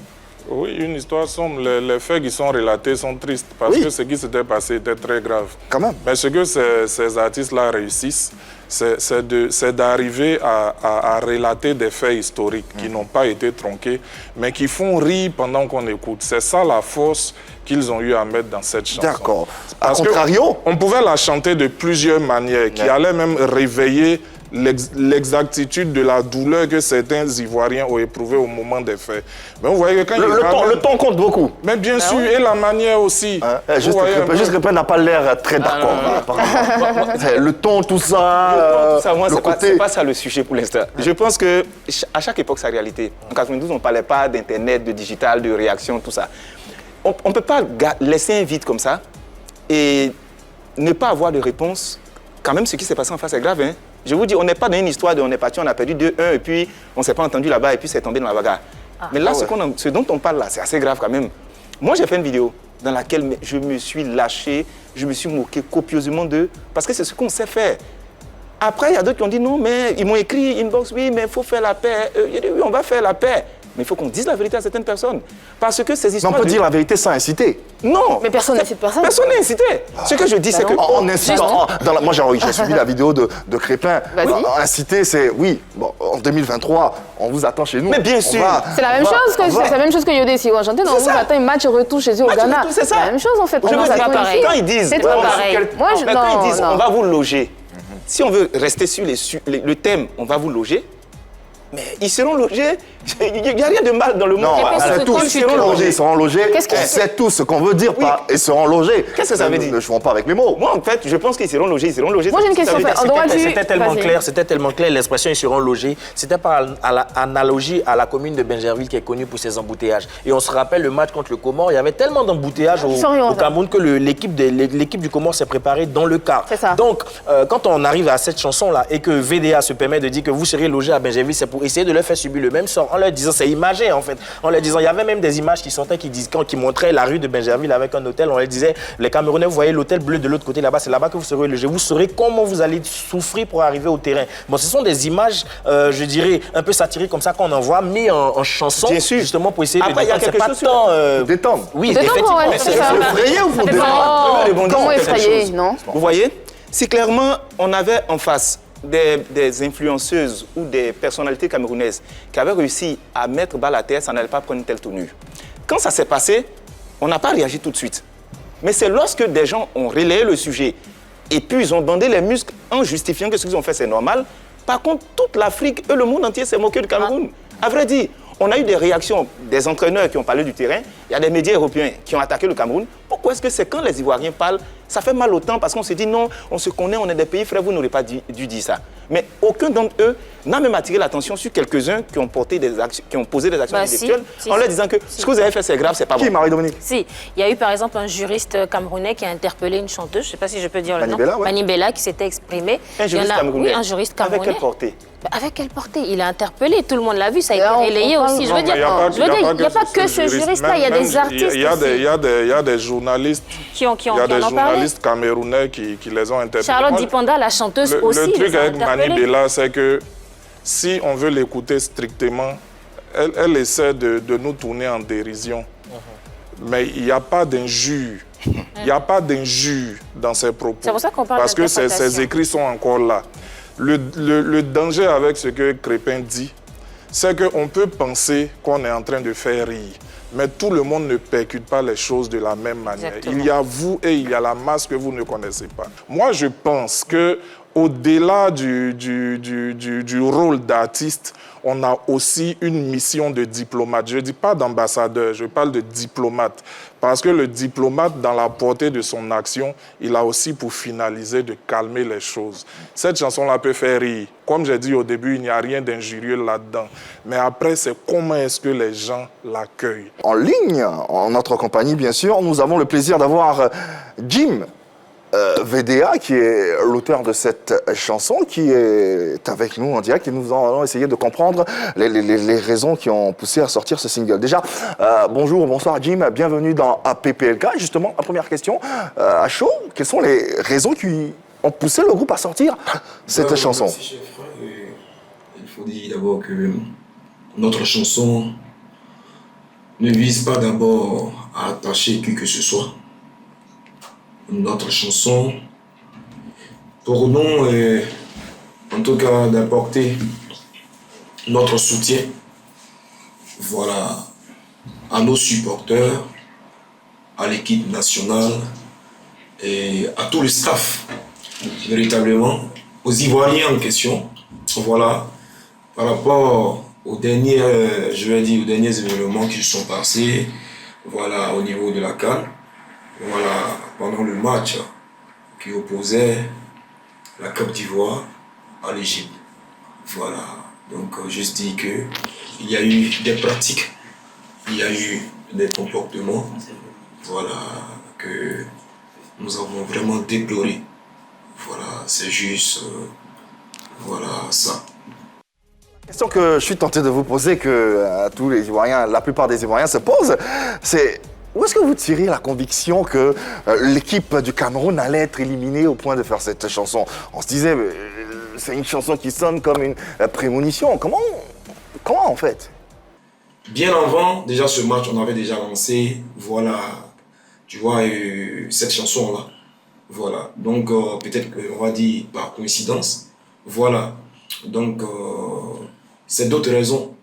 S6: Oui, une histoire sombre. Les faits qui sont relatés sont tristes parce que ce qui s'était passé était très grave.
S1: Quand même.
S6: Mais ce que ces artistes-là réussissent, c'est d'arriver à relater des faits historiques qui n'ont pas été tronqués, mais qui font rire pendant qu'on écoute. C'est ça la force qu'ils ont eu à mettre dans cette chanson.
S1: D'accord. À
S6: Parce
S1: contrario,
S6: on pouvait la chanter de plusieurs manières, qui allaient même réveiller l'exactitude de la douleur que certains Ivoiriens ont éprouvée au moment des faits. Mais vous voyez que quand
S1: le ton compte beaucoup.
S6: Mais bien sûr, et la manière aussi.
S1: Juste Crépin n'a pas l'air très d'accord. Le ton, tout ça.
S7: Moi, c'est pas ça le sujet pour l'instant. Je pense que à chaque époque, sa réalité. En 92, on ne parlait pas d'Internet, de digital, de réaction, tout ça. On ne peut pas laisser un vide comme ça et ne pas avoir de réponse. Quand même, ce qui s'est passé en face est grave. Hein. Je vous dis, on n'est pas dans une histoire de on est parti, on a perdu 2-1 et puis on ne s'est pas entendu là-bas et puis c'est tombé dans la bagarre. Mais là, ce dont on parle là, c'est assez grave quand même. Moi, j'ai fait une vidéo dans laquelle je me suis lâché, je me suis moqué copieusement d'eux parce que c'est ce qu'on sait faire. Après, il y a d'autres qui ont dit non, mais ils m'ont écrit inbox, oui, mais il faut faire la paix. J'ai dit oui, on va faire la paix. Mais il faut qu'on dise la vérité à certaines personnes. Parce que ces histoires.
S1: Mais on peut dire la vérité sans inciter.
S7: Non.
S2: Mais personne n'incite personne.
S7: Personne n'est incité. Ce que je dis, c'est que.
S1: En incitant. Moi, j'ai suivi la vidéo de Crépin. Inciter, c'est oui. Bon, en 2023, on vous attend chez nous.
S7: Mais bien sûr.
S2: C'est la même chose que Yodé Siwa chantait. On vous attend un match retour chez eux au Ghana.
S7: C'est
S2: la même chose en fait.
S7: Je veux dire, quand ils disent.
S2: C'est pas pareil.
S7: Quand ils disent on va vous loger. Si on veut rester sur le thème, on va vous loger. Mais ils seront logés. Il n'y a rien de mal dans le monde.
S1: Ils seront logés. C'est tout ce qu'on veut dire par ils seront logés.
S7: Qu'est-ce que ça veut dire?
S1: Ne jouons pas avec mes mots.
S7: Moi, en fait, je pense qu'ils seront logés.
S2: Moi, j'ai une question.
S4: C'était tellement clair, l'expression ils seront logés. C'était par analogie à la commune de Bingerville qui est connue pour ses embouteillages. Et on se rappelle le match contre le Comore, il y avait tellement d'embouteillages au Cameroun que l'équipe du Comore s'est préparée dans le car. Donc, quand on arrive à cette chanson-là et que VDA se permet de dire que vous serez logés à Bingerville, c'est pour essayer de leur faire subir le même sort en leur disant, c'est imagé en fait, en leur disant, il y avait même des images qui sortaient qui montraient la rue de Bingerville avec un hôtel, on leur disait, les Camerounais, vous voyez l'hôtel bleu de l'autre côté là-bas, c'est là-bas que vous serez logés, vous saurez comment vous allez souffrir pour arriver au terrain. Bon, ce sont des images, je dirais, un peu satiriques comme ça qu'on envoie, mis en chanson, justement pour essayer de
S7: il y a quelque chose
S1: détendre.
S4: Oui, effectivement.
S1: Effrayer ou pour détendre?
S2: Comment effrayer, non?
S7: Vous voyez, si clairement on avait en face des influenceuses ou des personnalités camerounaises qui avaient réussi à mettre bas la terre, ça n'allait pas prendre une telle tournure. Quand ça s'est passé, on n'a pas réagi tout de suite. Mais c'est lorsque des gens ont relayé le sujet et puis ils ont bandé les muscles en justifiant que ce qu'ils ont fait, c'est normal. Par contre, toute l'Afrique et le monde entier s'est moqué du Cameroun. À vrai dire, on a eu des réactions des entraîneurs qui ont parlé du terrain. Il y a des médias européens qui ont attaqué le Cameroun. Pourquoi est-ce que c'est quand les Ivoiriens parlent, ça fait mal au temps parce qu'on se dit non, on se connaît, on est des pays frères, vous n'aurez pas dû dire ça. Mais aucun d'entre eux n'a même attiré l'attention sur quelques-uns qui ont posé des actions intellectuelles en leur disant que ce que vous avez fait c'est grave, c'est pas bon.
S1: Qui, Marie-Dominique?
S3: Si, il y a eu par exemple un juriste camerounais qui a interpellé une chanteuse, je ne sais pas si je peux dire le nom, Manibella, qui s'était exprimé.
S7: Un juriste camerounais.
S3: Oui, un juriste camerounais.
S7: Avec quelle portée?
S3: Avec quelle portée? Il a interpellé, tout le monde l'a vu, ça a été relayé aussi. Je veux dire, il n'y a pas que ce juriste-là, il y a des artistes
S6: Il y a des journalistes
S3: qui ont parlé.
S6: Il y a des journalistes camerounais qui les ont interpellés.
S3: Charlotte Dipanda, la chanteuse aussi.
S6: Le truc avec Manibella, c'est que si on veut l'écouter strictement, elle essaie de nous tourner en dérision. Mais il n'y a pas d'injure. Il n'y a pas d'injure dans ses propos.
S3: C'est pour ça qu'on parle
S6: parce que ses écrits sont encore là. Le danger avec ce que Crépin dit, c'est qu'on peut penser qu'on est en train de faire rire. Mais tout le monde ne percute pas les choses de la même manière. Exactement. Il y a vous et il y a la masse que vous ne connaissez pas. Moi, je pense que au-delà du rôle d'artiste, on a aussi une mission de diplomate. Je ne dis pas d'ambassadeur, je parle de diplomate. Parce que le diplomate, dans la portée de son action, il a aussi pour finaliser de calmer les choses. Cette chanson-là peut faire rire. Comme j'ai dit au début, il n'y a rien d'injurieux là-dedans. Mais après, c'est comment est-ce que les gens l'accueillent.
S1: En ligne, en notre compagnie, bien sûr, nous avons le plaisir d'avoir Jim VDA, qui est l'auteur de cette chanson, qui est avec nous en direct et nous allons essayer de comprendre les raisons qui ont poussé à sortir ce single. Déjà, bonjour, bonsoir Jim, bienvenue dans APPLK. Justement, la première question, à chaud, quelles sont les raisons qui ont poussé le groupe à sortir cette chanson?
S8: Merci, chef. Il faut dire d'abord que notre chanson ne vise pas d'abord à attacher qui que ce soit. Notre chanson, pour nous, est en tout cas d'apporter notre soutien, voilà, à nos supporters, à l'équipe nationale et à tout le staff, véritablement, aux Ivoiriens en question, voilà, par rapport aux derniers, aux derniers événements qui sont passés, voilà, au niveau de la CAN, voilà, pendant le match qui opposait la Côte d'Ivoire à l'Égypte. Voilà, donc juste dit que il y a eu des pratiques, il y a eu des comportements, voilà, que nous avons vraiment déploré. Voilà, c'est juste, voilà, ça.
S1: La question que je suis tenté de vous poser, que tous les Ivoiriens, la plupart des Ivoiriens se posent, c'est où est-ce que vous tirez la conviction que l'équipe du Cameroun allait être éliminée au point de faire cette chanson? On se disait, c'est une chanson qui sonne comme une prémonition. Comment en fait?
S8: Bien avant, déjà ce match, on avait déjà lancé, voilà, tu vois, cette chanson-là. Voilà, donc peut-être qu'on va dire par coïncidence. Voilà, donc c'est d'autres raisons,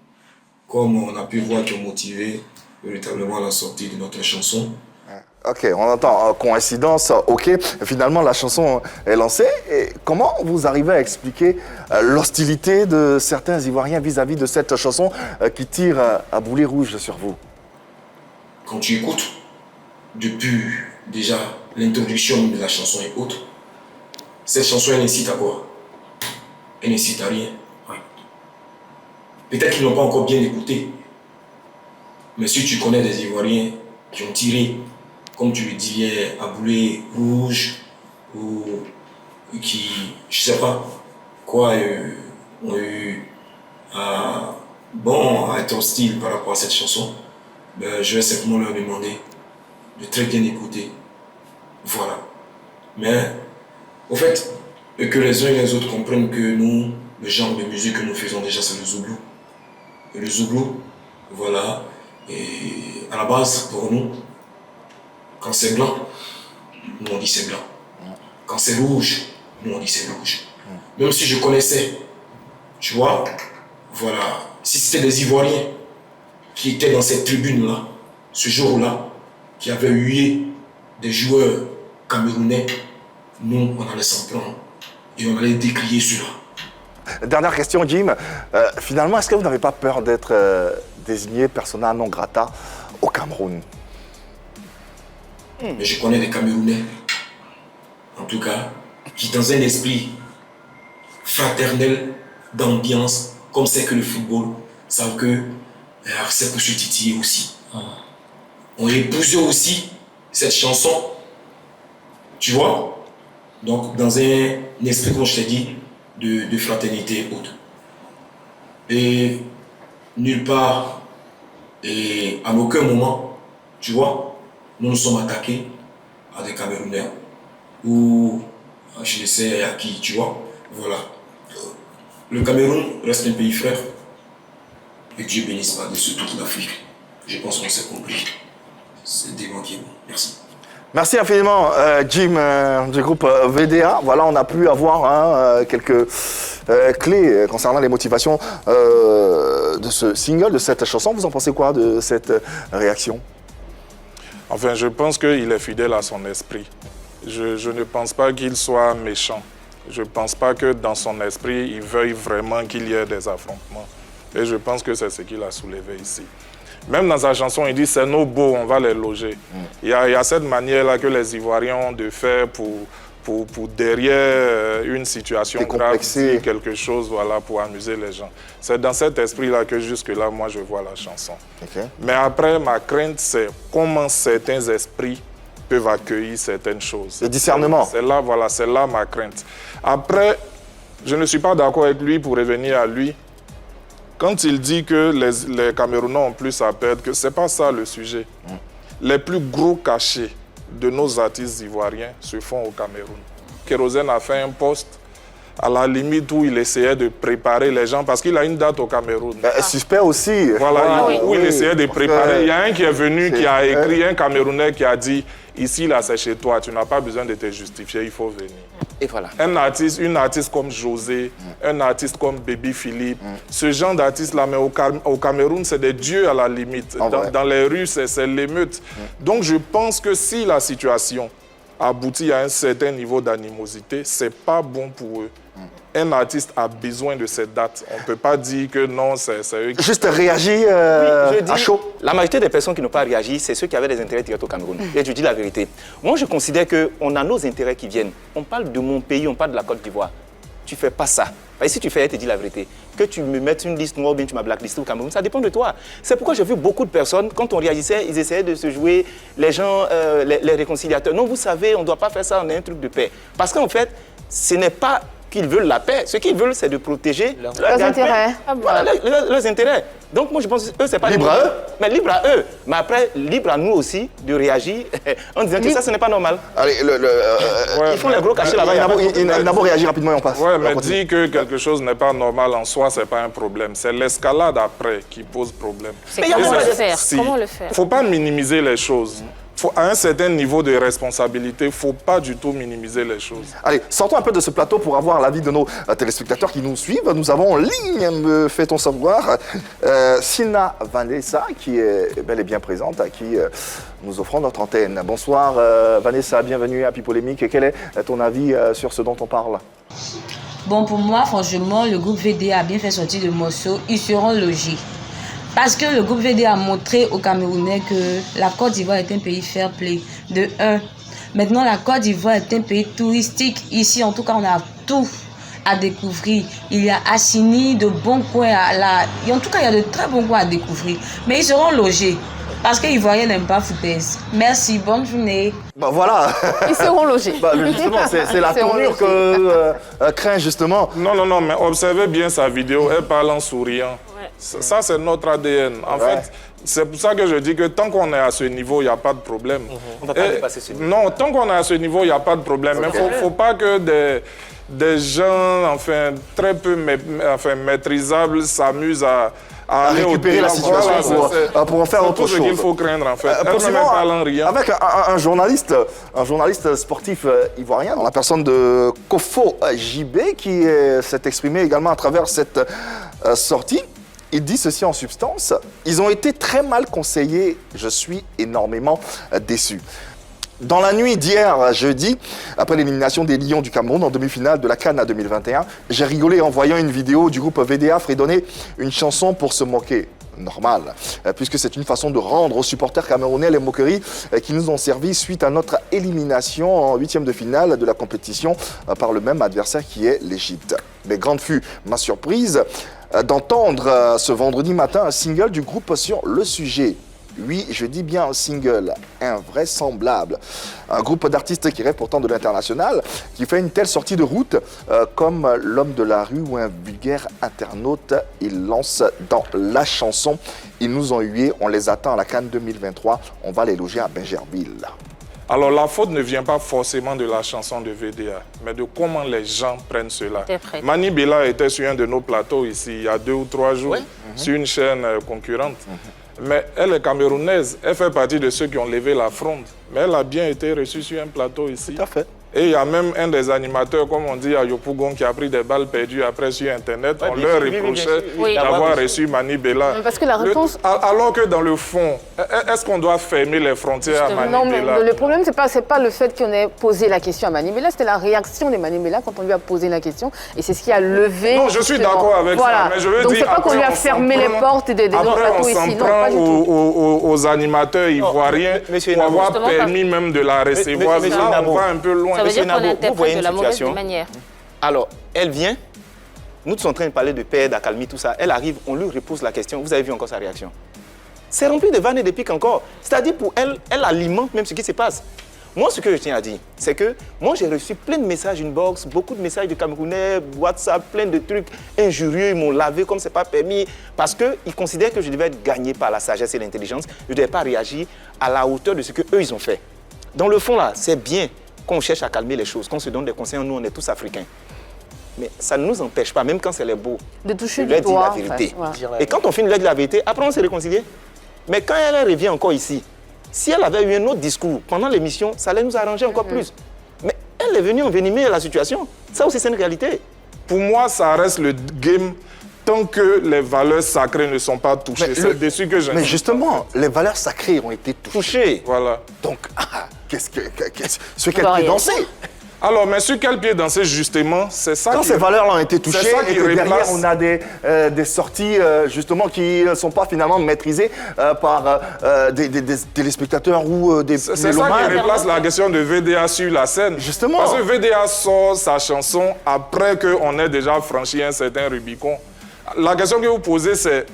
S8: comme on a pu voir, qui ont motivé véritablement la sortie de notre chanson.
S1: Ok, on entend coïncidence, ok. Finalement, la chanson est lancée. Et comment vous arrivez à expliquer l'hostilité de certains Ivoiriens vis-à-vis de cette chanson qui tire à boulet rouge sur vous?
S8: Quand tu écoutes, depuis déjà l'introduction de la chanson et autres, cette chanson, elle incite à quoi? Elle n'incite à rien. Peut-être qu'ils n'ont pas encore bien écouté. Mais si tu connais des Ivoiriens qui ont tiré, comme tu le disais, à boulet rouge, ou qui, je sais pas, quoi, ont eu à être hostile par rapport à cette chanson, ben, je vais simplement leur demander de très bien écouter. Voilà. Mais, au fait, que les uns et les autres comprennent que nous, le genre de musique que nous faisons déjà, c'est le zouglou. Et le zouglou, voilà, et à la base, pour nous, quand c'est blanc, nous on dit c'est blanc. Quand c'est rouge, nous on dit c'est rouge. Même si je connaissais, tu vois, voilà, si c'était des Ivoiriens qui étaient dans cette tribune-là, ce jour-là, qui avaient hué des joueurs camerounais, nous on allait s'en prendre et on allait décrier cela.
S1: Dernière question, Jim. Finalement, est-ce que vous n'avez pas peur d'être désigné persona non grata au Cameroun?
S8: Mais je connais des Camerounais, en tout cas, qui dans un esprit fraternel, d'ambiance, comme c'est que le football, savent que c'est pour se titiller aussi. On a épousé aussi cette chanson, tu vois, donc dans un esprit, comme je t'ai dit, de fraternité et autres. Et nulle part, et à aucun moment, tu vois, nous nous sommes attaqués à des Camerounais ou je ne sais à qui, tu vois. Voilà. Le Cameroun reste un pays frère et Dieu bénisse par-dessus toute l'Afrique. Je pense qu'on s'est compris. C'est des mots qui est bon. Merci.
S1: Merci infiniment, Jim, du groupe VDA. Voilà, on a pu avoir quelques clés concernant les motivations de ce single, de cette chanson. Vous en pensez quoi de cette réaction?
S6: Enfin, je pense qu'il est fidèle à son esprit. Je ne pense pas qu'il soit méchant. Je ne pense pas que dans son esprit, il veuille vraiment qu'il y ait des affrontements. Et je pense que c'est ce qu'il a soulevé ici. Même dans sa chanson, il dit « c'est nos beaux, on va les loger ». Il y a cette manière-là que les Ivoiriens ont de faire pour derrière une situation grave, dire quelque chose, voilà, pour amuser les gens. C'est dans cet esprit-là que jusque-là, moi, je vois la chanson. Okay. Mais après, ma crainte, c'est comment certains esprits peuvent accueillir certaines choses.
S1: Le discernement.
S6: C'est là, voilà, c'est là ma crainte. Après, je ne suis pas d'accord avec lui pour revenir à lui. Quand il dit que les Camerounais ont plus à perdre, que ce n'est pas ça le sujet. Les plus gros cachets de nos artistes ivoiriens se font au Cameroun. Kérosène a fait un post à la limite où il essayait de préparer les gens, parce qu'il a une date au Cameroun.
S1: Suspect aussi.
S6: Voilà, où il
S1: oui,
S6: essayait de
S1: parce
S6: préparer.
S1: que-
S6: Il y a un qui est venu, qui a écrit, un Camerounais qui a dit, ici, là, c'est chez toi, tu n'as pas besoin de te justifier, il faut venir.
S7: Et voilà.
S6: Une artiste comme José, un artiste comme Baby Philippe, ce genre d'artistes-là, mais au Cameroun, c'est des dieux à la limite. Dans les rues, c'est l'émeute. Donc, je pense que si la situation aboutit à un certain niveau d'animosité, c'est pas bon pour eux. Un artiste a besoin de cette date. On ne peut pas dire que non, c'est eux qui...
S1: Juste réagir
S7: Oui, je dis,
S1: à chaud.
S7: la majorité des personnes qui n'ont pas réagi, c'est ceux qui avaient des intérêts directs au Cameroun. Et je dis la vérité. Moi, je considère qu'on a nos intérêts qui viennent. On parle de mon pays, on parle de la Côte d'Ivoire. Tu ne fais pas ça. Et si tu fais, elle te dit la vérité. Que tu me mettes une liste noire ou bien tu m'as blacklisté au Cameroun, ça dépend de toi. C'est pourquoi j'ai vu beaucoup de personnes, quand on réagissait, ils essayaient de se jouer, les gens, les réconciliateurs. Non, vous savez, on ne doit pas faire ça, on est un truc de paix. Parce qu'en fait, ce n'est pas qu'ils veulent la paix. Ce qu'ils veulent, c'est de protéger
S2: leurs intérêts.
S7: Voilà, leurs intérêts. Donc moi, je pense que eux, c'est pas...
S1: Libre à eux.
S7: Mais libre à eux. Mais après, libre à nous aussi de réagir en disant que ça, ce n'est pas normal.
S1: Allez,
S7: Ils font les gros cachets là-bas.
S1: il n'a beau réagir rapidement et on passe.
S6: Ouais,
S1: On
S6: mais
S1: continue.
S6: dire que quelque chose n'est pas normal en soi, c'est pas un problème. C'est l'escalade après qui pose problème.
S3: C'est comment le faire?
S6: Si.
S3: Comment le faire?
S6: Faut pas minimiser les choses. À un certain niveau de responsabilité, il ne faut pas du tout minimiser les choses.
S1: Allez, sortons un peu de ce plateau pour avoir l'avis de nos téléspectateurs qui nous suivent. Nous avons en ligne, me fait-on savoir, Sina Vanessa, qui est bel et bien présente, à qui nous offrons notre antenne. Bonsoir Vanessa, bienvenue à Pipolémique. Quel est ton avis sur ce dont on parle?
S9: Bon, pour moi, franchement, le groupe VDA a bien fait sortir le morceau. Ils seront logés. Parce que le groupe VDA a montré aux Camerounais que la Côte d'Ivoire est un pays fair play. De 1. Maintenant, la Côte d'Ivoire est un pays touristique. Ici, en tout cas, on a tout à découvrir. Il y a Assini, de bons coins. En tout cas, il y a de très bons coins à découvrir. Mais ils seront logés. Parce que les Ivoiriens n'aiment pas foutaise. Merci, bonne journée.
S1: Bah voilà.
S2: Ils seront logés.
S1: Bah, justement, c'est la
S2: Ils seront
S1: tournure
S2: logés.
S1: que craint justement.
S6: Non, mais observez bien sa vidéo, elle parle en souriant. Ça, c'est notre ADN. En fait, c'est pour ça que je dis que tant qu'on est à ce niveau, il n'y a pas de problème.
S7: On ne va pas dépasser ce niveau.
S6: Non, tant qu'on est à ce niveau, il n'y a pas de problème. Mais il ne faut pas que des gens, enfin, très peu maîtrisables s'amusent à aller
S1: récupérer la situation pour en faire autre
S6: chose. C'est tout ce qu'il
S1: chose.
S6: faut craindre, en fait.
S1: Poursuivons
S6: Elle parle en riant.
S1: avec un journaliste sportif ivoirien, dans la personne de Kofo JB, qui s'est exprimé également à travers cette sortie. Il dit ceci en substance: ils ont été très mal conseillés, je suis énormément déçu. Dans la nuit d'hier, jeudi, après l'élimination des Lions du Cameroun en demi-finale de la CAN à 2021, j'ai rigolé en voyant une vidéo du groupe VDA fredonner une chanson pour se moquer. Normal, puisque c'est une façon de rendre aux supporters camerounais les moqueries qui nous ont servi suite à notre élimination en huitième de finale de la compétition par le même adversaire qui est l'Égypte. Mais grande fut ma surprise d'entendre ce vendredi matin un single du groupe sur le sujet. Oui, je dis bien un single, invraisemblable. Un groupe d'artistes qui rêve pourtant de l'international, qui fait une telle sortie de route comme l'homme de la rue ou un vulgaire internaute. Il lance dans la chanson. Ils nous ont hués, on les attend à la CAN 2023. On va les loger à Bingerville.
S6: Alors la faute ne vient pas forcément de la chanson de VDA, mais de comment les gens prennent cela. Mani Bella était sur un de nos plateaux ici il y a 2 ou 3 jours, sur une chaîne concurrente. Mais elle est camerounaise, elle fait partie de ceux qui ont levé la fronde. Mais elle a bien été reçue sur un plateau ici.
S1: Tout à fait.
S6: Et il y a même un des animateurs, comme on dit à Yopougon, qui a pris des balles perdues après sur Internet. On leur reprochait d'avoir reçu Mani Bella.
S2: Parce que la réponse...
S6: Alors que dans le fond, est-ce qu'on doit fermer les frontières à Mani
S2: Non,
S6: Bella?
S2: mais le problème, c'est pas le fait qu'on ait posé la question à Mani Bella, c'était la réaction de Mani Bella quand on lui a posé la question. Et c'est ce qui a levé...
S6: Non, je suis d'accord avec ça, mais je veux
S2: donc
S6: dire...
S2: Donc c'est pas qu'on lui a fermé les portes des plateaux ici.
S6: Après, on s'en prend aux animateurs ivoiriens pour avoir permis même de la recevoir. Là, on va un peu loin.
S3: Ça veut dire qu'on interprète de la mauvaise
S7: situation.
S3: manière.
S7: Alors, elle vient, nous sommes en train de parler de paix, d'accalmie, tout ça. Elle arrive, on lui repose la question. Vous avez vu encore sa réaction? C'est rempli de vannes et de piques encore. C'est-à-dire pour elle, elle alimente même ce qui se passe. Moi, ce que je tiens à dire, c'est que moi, j'ai reçu plein de messages inbox, beaucoup de messages de Camerounais, WhatsApp, plein de trucs injurieux. Ils m'ont lavé comme c'est pas permis parce qu'ils considèrent que je devais être gagné par la sagesse et l'intelligence. Je ne devais pas réagir à la hauteur de ce qu'eux, ils ont fait. Dans le fond, là, c'est bien qu'on cherche à calmer les choses, qu'on se donne des conseils. Nous, on est tous africains. mais ça ne nous empêche pas, même quand c'est les beaux,
S2: De toucher
S7: de
S2: du
S7: leur dire
S2: doigt.
S7: la vérité.
S2: Ouais.
S7: Et quand on finit de leur dire la vérité, après on s'est réconcilié. Mais quand elle revient encore ici, si elle avait eu un autre discours pendant l'émission, ça allait nous arranger encore plus. Mais elle est venue envenimer la situation. Ça aussi, c'est une réalité.
S6: Pour moi, ça reste le game tant que les valeurs sacrées ne sont pas touchées. C'est dessus que j'insiste.
S1: Mais justement, les valeurs sacrées ont été touchées.
S6: Voilà.
S1: Donc, sur quel pied danser?
S6: Alors, mais sur quel pied danser, justement, c'est ça
S1: Quand ces valeurs-là ont été touchées
S6: ça qui
S1: et que derrière,
S6: replace.
S1: on a des sorties, justement, qui ne sont pas finalement maîtrisées par des téléspectateurs ou des
S6: C'est ça
S1: mélomanes.
S6: qui replace la question de VDA sur la scène.
S1: Justement.
S6: Parce que VDA sort sa chanson après qu'on ait déjà franchi un certain Rubicon. La question que vous posez, c'est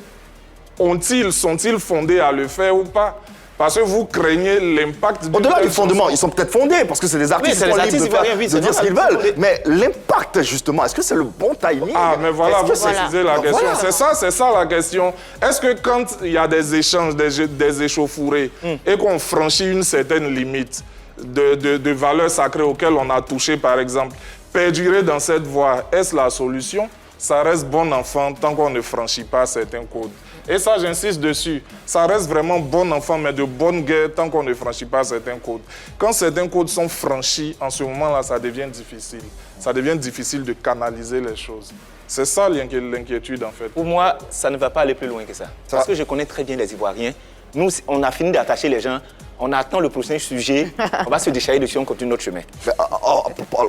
S6: sont-ils fondés à le faire ou pas? Parce que vous craignez l'impact du...
S1: Au-delà du fondement, ils sont peut-être fondés parce que c'est des artistes
S7: c'est
S1: qui sont
S7: les
S1: libres
S7: artistes ivoiriens, oui,
S1: de
S7: c'est
S1: dire ce qu'ils
S7: normal.
S1: veulent. Mais l'impact, justement, est-ce que c'est le bon timing?
S6: Ah, mais voilà, vous
S1: Est-ce que
S6: précisez la question.
S1: Voilà.
S6: C'est ça la question. Est-ce que quand il y a des échanges, des échauffourées, et qu'on franchit une certaine limite de valeurs sacrées auxquelles on a touché, par exemple, perdurer dans cette voie, est-ce la solution? Ça reste bon enfant tant qu'on ne franchit pas certains codes. Et ça, j'insiste dessus. Ça reste vraiment bon enfant, mais de bonne guerre tant qu'on ne franchit pas certains codes. Quand certains codes sont franchis, en ce moment-là, ça devient difficile. Ça devient difficile de canaliser les choses. C'est ça l'inquiétude, en fait.
S7: Pour moi, ça ne va pas aller plus loin que ça. Parce que je connais très bien les Ivoiriens. Nous, on a fini d'attacher les gens. On attend le prochain sujet. On va se déchaîner dessus, on continue notre chemin.
S1: Mais,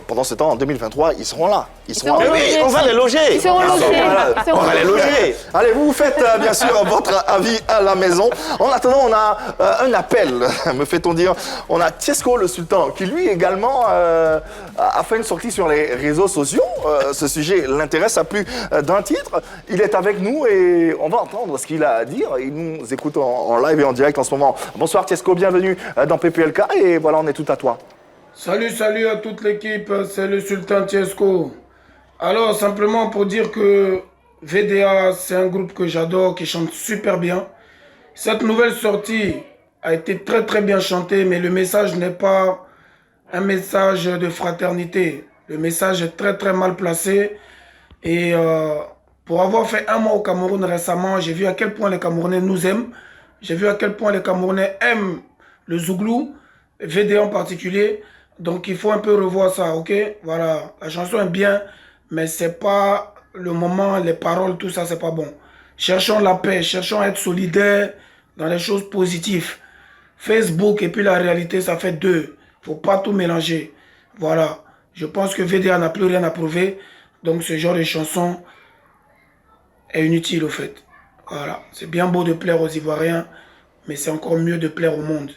S1: pendant ce temps, en 2023, ils seront là. Ils seront
S2: seront
S1: là.
S2: logés.
S7: On va les loger.
S2: Ils seront logés.
S1: Voilà.
S7: On va les loger.
S1: Allez, vous faites bien sûr votre avis à la maison. En attendant, on a un appel, me fait-on dire. On a Tiesco le Sultan, qui lui également a fait une sortie sur les réseaux sociaux. Ce sujet l'intéresse à plus d'un titre. Il est avec nous et on va entendre ce qu'il a à dire. Il nous écoute en live et en direct en ce moment. Bonsoir Tiesco, bienvenue dans PPLK et voilà, on est tout à toi.
S10: Salut à toute l'équipe, c'est le Sultan Tiesco. Alors, simplement pour dire que VDA, c'est un groupe que j'adore, qui chante super bien. Cette nouvelle sortie a été très bien chantée, mais le message n'est pas un message de fraternité. Le message est très mal placé. Et pour avoir fait un mois au Cameroun récemment, j'ai vu à quel point les Camerounais nous aiment. J'ai vu à quel point les Camerounais aiment le Zouglou, VDA en particulier. Donc il faut un peu revoir ça, ok? Voilà, la chanson est bien, mais c'est pas le moment, les paroles, tout ça, c'est pas bon. Cherchons la paix, cherchons à être solidaires dans les choses positives. Facebook et puis la réalité, ça fait deux. Faut pas tout mélanger. Voilà, je pense que VDA n'a plus rien à prouver. Donc ce genre de chanson est inutile au fait. Voilà, c'est bien beau de plaire aux Ivoiriens, mais c'est encore mieux de plaire au monde.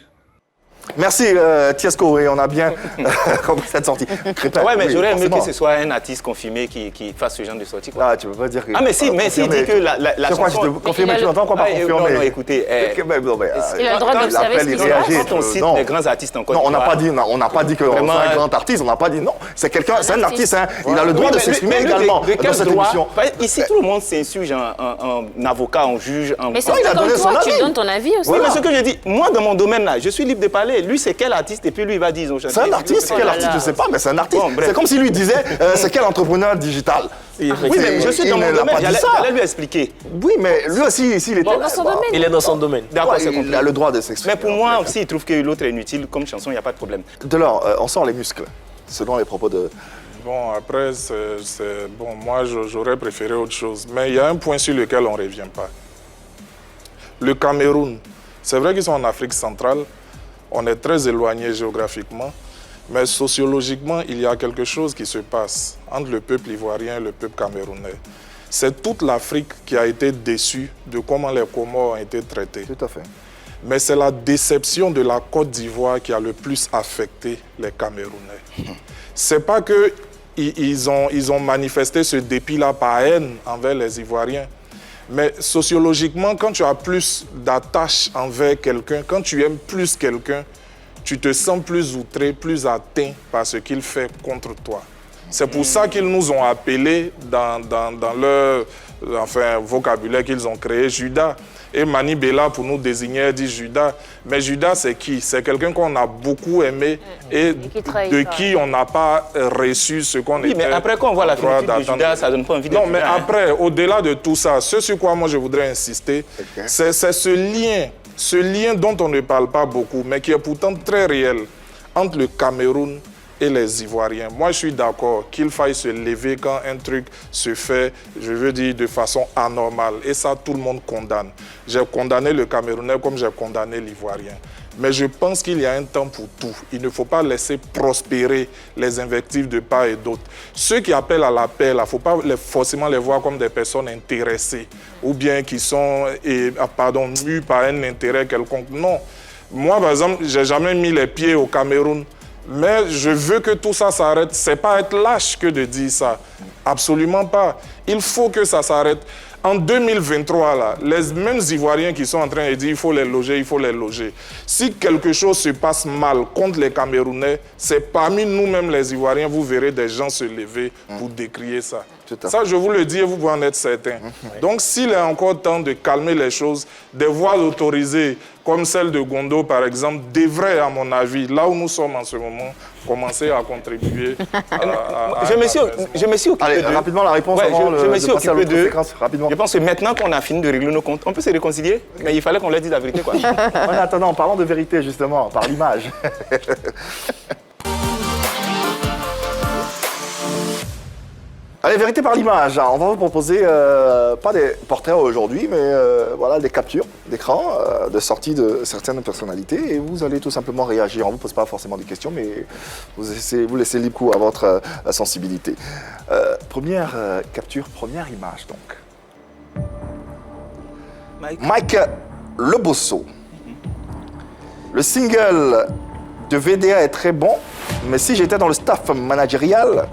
S1: Merci Tiesco, et on a bien compris cette sortie. Crépin,
S7: Ouais, mais
S1: oui,
S7: j'aurais aimé
S1: forcément.
S7: que ce soit un artiste confirmé qui fasse ce genre de sortie. Quoi.
S1: Ah, tu peux pas dire que...
S7: Ah, mais si, mais s'il dit que la
S1: C'est quoi,
S7: chanson...
S1: confirmer, tu l'entends quoi par confirmer?
S7: Non, écoutez...
S2: Il a le droit d'observer ce qu'il
S1: réagit.
S7: Quand on cite
S1: Non.
S7: les grands artistes en Côte
S1: Non, on n'a
S7: d'Ivoire,
S1: pas dit que c'est
S7: Vraiment,
S1: un grand artiste, on n'a pas dit non. C'est quelqu'un, c'est un artiste, hein. Il a le droit
S7: oui,
S1: de
S7: mais
S1: s'exprimer
S7: lui,
S1: également
S7: de quel
S1: dans cette
S7: droit?
S1: émission.
S7: Ici, tout le monde s'insurge en avocat, en juge, en...
S3: Mais c'est
S1: Non, il a
S3: comme
S1: donné son
S3: toi, tu
S1: avis.
S3: donnes ton avis aussi.
S7: Oui, mais ce que je dis, moi, dans mon domaine, là, je suis libre de parler. Lui, c'est quel artiste? Et puis lui, il va dire, ils ont chanté.
S1: C'est un artiste,
S3: Oh
S1: quel
S3: là
S1: artiste,
S3: là.
S1: je sais pas, mais c'est un artiste.
S7: Bon, bref.
S1: C'est comme s'il lui disait, c'est quel entrepreneur digital.
S7: Oui, mais je suis dans mon domaine, j'allais lui expliquer.
S1: Oui, mais lui aussi, ici, il était...
S3: Dans son domaine.
S4: Il est dans son domaine.
S7: D'accord, c'est
S1: il
S7: compris.
S1: a le droit de s'exprimer.
S7: Mais pour moi aussi, il trouve que l'autre est inutile comme chanson, il n'y a pas de problème.
S1: Delors, on sort les muscles, selon les propos de...
S6: Bon, après, bon, moi, j'aurais préféré autre chose. Mais il y a un point sur lequel on ne revient pas. Le Cameroun, c'est vrai qu'ils sont en Afrique centrale, on est très éloignés géographiquement, mais sociologiquement, il y a quelque chose qui se passe entre le peuple ivoirien et le peuple camerounais. C'est toute l'Afrique qui a été déçue de comment les Comores ont été traités.
S1: Tout à fait.
S6: Mais c'est la déception de la Côte d'Ivoire qui a le plus affecté les Camerounais. C'est pas qu'ils ont manifesté ce dépit-là par haine envers les Ivoiriens. Mais sociologiquement, quand tu as plus d'attache envers quelqu'un, quand tu aimes plus quelqu'un, tu te sens plus outré, plus atteint par ce qu'il fait contre toi. C'est pour ça qu'ils nous ont appelés dans enfin, vocabulaire qu'ils ont créé, Judas. Et Mani Bella, pour nous désigner, dit Judas. Mais Judas, c'est qui? C'est quelqu'un qu'on a beaucoup aimé et de qui on n'a pas reçu ce qu'on était.
S7: Oui, mais après, quand on voit la finitude de Judas, ça ne donne pas envie d'être.
S6: Non, mais après, au-delà de tout ça, ce sur quoi moi je voudrais insister, c'est ce lien dont on ne parle pas beaucoup, mais qui est pourtant très réel entre le Cameroun et les Ivoiriens. Moi, je suis d'accord qu'il faille se lever quand un truc se fait, je veux dire, de façon anormale. Et ça, tout le monde condamne. J'ai condamné le Camerounais comme j'ai condamné l'Ivoirien. Mais je pense qu'il y a un temps pour tout. Il ne faut pas laisser prospérer les invectives de part et d'autre. Ceux qui appellent à la paix, il ne faut pas forcément les voir comme des personnes intéressées ou bien qui sont mues par un intérêt quelconque. Non. Moi, par exemple, je n'ai jamais mis les pieds au Cameroun. Mais je veux que tout ça s'arrête. Ce n'est pas être lâche que de dire ça. Absolument pas. Il faut que ça s'arrête. En 2023, là, les mêmes Ivoiriens qui sont en train de dire il faut les loger, il faut les loger. Si quelque chose se passe mal contre les Camerounais, c'est parmi nous-mêmes les Ivoiriens, vous verrez des gens se lever pour décrier ça. Ça, je vous le dis et vous pouvez en être certain. Donc, s'il est encore temps de calmer les choses, des voies autorisées, comme celle de Gondo, par exemple, devraient, à mon avis, là où nous sommes en ce moment, commencer à contribuer
S7: Je me suis occupé
S1: Allez, rapidement, la réponse avant
S7: je me suis occupé de...
S1: rapidement.
S7: Je pense que maintenant qu'on a fini de régler nos comptes, on peut se réconcilier, mais il fallait qu'on leur dise la vérité, quoi.
S1: En attendant, parlons de vérité, justement, par l'image. Allez, vérité par l'image. On va vous proposer, pas des portraits aujourd'hui, mais voilà, des captures d'écran de sortie de certaines personnalités. Et vous allez tout simplement réagir. On ne vous pose pas forcément des questions, mais vous laissez libre cours à votre sensibilité. Première capture, première image, donc. Mike Lebosso. Le single de VDA est très bon, mais si j'étais dans le staff managérial,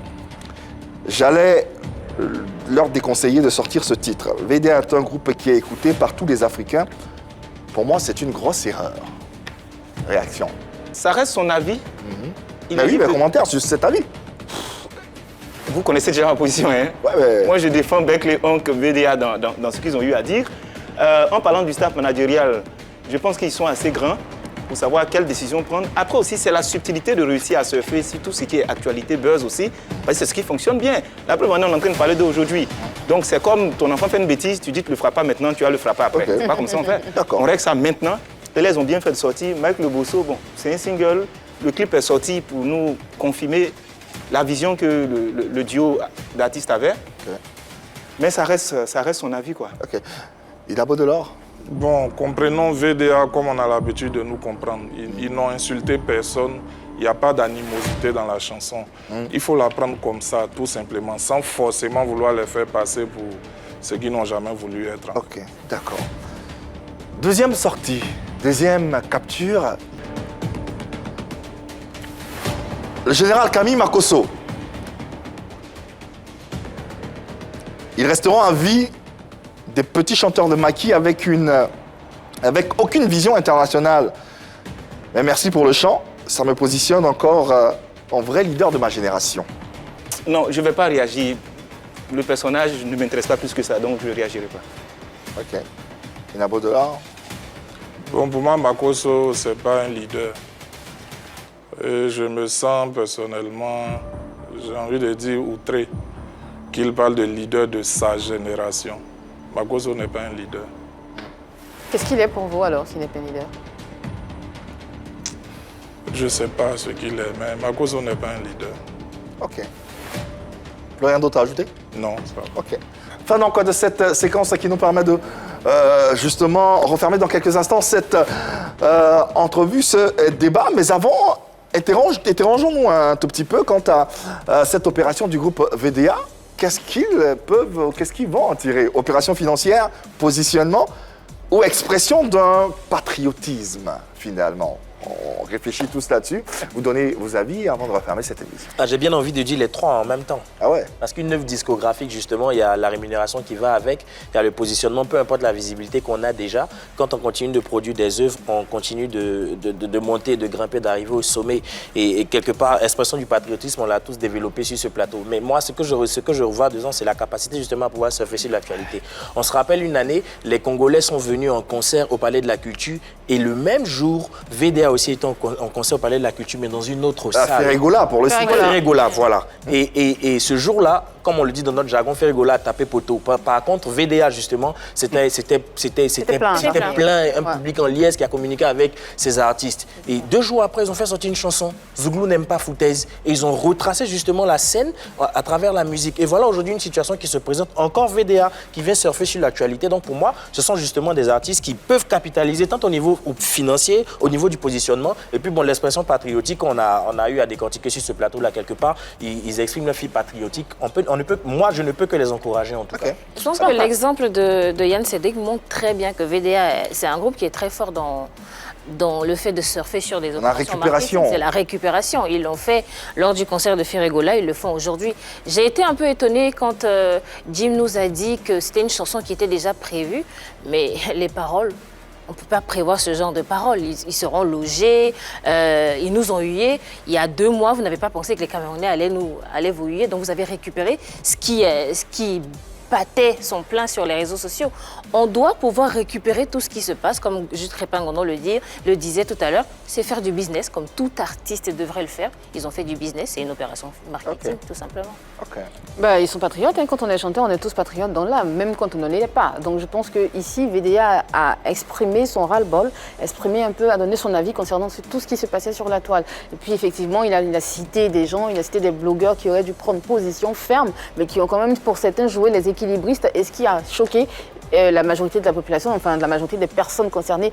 S1: j'allais leur déconseiller de sortir ce titre. VDA est un groupe qui est écouté par tous les Africains. Pour moi, c'est une grosse erreur. Réaction.
S7: Ça reste son avis.
S1: Mais oui, mais commentaire sur cet avis.
S7: Vous connaissez déjà ma position, hein?
S1: Ouais, mais...
S7: Moi, je défends bec les oncs VDA dans ce qu'ils ont eu à dire. En parlant du staff managérial, je pense qu'ils sont assez grands pour savoir quelle décision prendre. Après aussi, c'est la subtilité de réussir à surfer sur tout ce qui est actualité, buzz aussi, parce que c'est ce qui fonctionne bien. La preuve, on est en train de parler d'aujourd'hui. Donc, c'est comme ton enfant fait une bêtise, tu dis que tu ne le feras pas maintenant, tu vas le frapper après. Okay. C'est pas comme ça on fait. On règle ça maintenant. Et là, ils ont bien fait de sortir. Mike Lebosso, bon, c'est un single. Le clip est sorti pour nous confirmer la vision que le duo d'artistes avait. Okay. Mais ça reste son avis, quoi.
S1: Ok. Ida Baudelord?
S6: Bon, comprenons VDA comme on a l'habitude de nous comprendre. Ils n'ont insulté personne. Il n'y a pas d'animosité dans la chanson. Il faut la prendre comme ça, tout simplement, sans forcément vouloir les faire passer pour ceux qui n'ont jamais voulu être.
S1: Ok, d'accord. Deuxième sortie, deuxième capture. Le général Camille Makosso. Ils resteront à vie des petits chanteurs de maquis avec aucune vision internationale. Mais merci pour le chant, ça me positionne encore en vrai leader de ma génération.
S7: Non, je ne vais pas réagir. Le personnage ne m'intéresse pas plus que ça, donc je ne réagirai pas.
S1: Ok. Ina Baudelord?
S6: Bon, pour moi, Makosso, ce n'est pas un leader. Et je me sens personnellement, j'ai envie de dire, outré qu'il parle de leader de sa génération. Makosso n'est pas un leader.
S2: Qu'est-ce qu'il est pour vous alors, s'il n'est pas un leader?
S6: Je ne sais pas ce qu'il est, mais Makosso n'est pas un leader.
S1: Ok. Plus rien d'autre à ajouter?
S6: Non, ça va.
S1: Ok. Fin donc de cette séquence qui nous permet de justement refermer dans quelques instants cette entrevue, ce débat. Mais avant, interrogeons-nous un tout petit peu quant à cette opération du groupe VDA. Qu'est-ce qu'ils vont en tirer? Opération financière, positionnement ou expression d'un patriotisme, finalement? On réfléchit tous là-dessus. Vous donnez vos avis avant de refermer cette émission.
S4: J'ai bien envie de dire les trois en même temps.
S1: Ah ouais?
S4: Parce qu'une œuvre discographique, justement, il y a la rémunération qui va avec, il y a le positionnement, peu importe la visibilité qu'on a déjà. Quand on continue de produire des œuvres, on continue de monter, de grimper, d'arriver au sommet. Et quelque part, expression du patriotisme, on l'a tous développé sur ce plateau. Mais moi, ce que je revois dedans, c'est la capacité justement à pouvoir surfer sur l'actualité. On se rappelle une année, les Congolais sont venus en concert au Palais de la Culture et le même jour, VDA aussi était en concert au Palais de la Culture, mais dans une autre salle.
S1: Ferregola, pour le citer.
S4: Ferregola, voilà. Et ce jour-là, comme on le dit dans notre jargon, Ferregola a tapé poteau. Par contre, VDA, justement, c'était plein, un public en liesse qui a communiqué avec ces artistes. Et 2 jours après, ils ont fait sortir une chanson, Zouglou n'aime pas foutaise. Et ils ont retracé justement la scène à travers la musique. Et voilà aujourd'hui une situation qui se présente, encore VDA, qui vient surfer sur l'actualité. Donc pour moi, ce sont justement des artistes qui peuvent capitaliser tant au niveau financier, au niveau du positionnement. Et puis bon, l'expression patriotique, on a eu à décortiquer sur ce plateau-là quelque part. Ils expriment leur fille patriotique. Moi, je ne peux que les encourager en tout cas.
S3: Je pense que l'exemple de Yann Cédric montre très bien que VDA, c'est un groupe qui est très fort dans le fait de surfer sur des opérations marketing. C'est la récupération. Ils l'ont fait lors du concert de Ferregola, ils le font aujourd'hui. J'ai été un peu étonnée quand Jim nous a dit que c'était une chanson qui était déjà prévue, mais les paroles, on ne peut pas prévoir ce genre de paroles. Ils seront logés, ils nous ont hués. Il y a 2 mois, vous n'avez pas pensé que les Camerounais allaient vous huer, donc vous avez récupéré ce qui battait son plein sur les réseaux sociaux. On doit pouvoir récupérer tout ce qui se passe, comme Juste Repangono le disait tout à l'heure, c'est faire du business, comme tout artiste devrait le faire. Ils ont fait du business, c'est une opération marketing, tout simplement.
S2: Ils sont patriotes, hein. Quand on est chanteur, on est tous patriotes dans l'âme, même quand on ne l'est pas. Donc je pense qu'ici, VDA a exprimé son ras-le-bol, a donné son avis concernant tout ce qui se passait sur la toile. Et puis effectivement, il a cité des gens, il a cité des blogueurs qui auraient dû prendre position ferme, mais qui ont quand même, pour certains, joué les équilibristes. Et ce qui a choqué la majorité de la population, enfin la majorité des personnes concernées,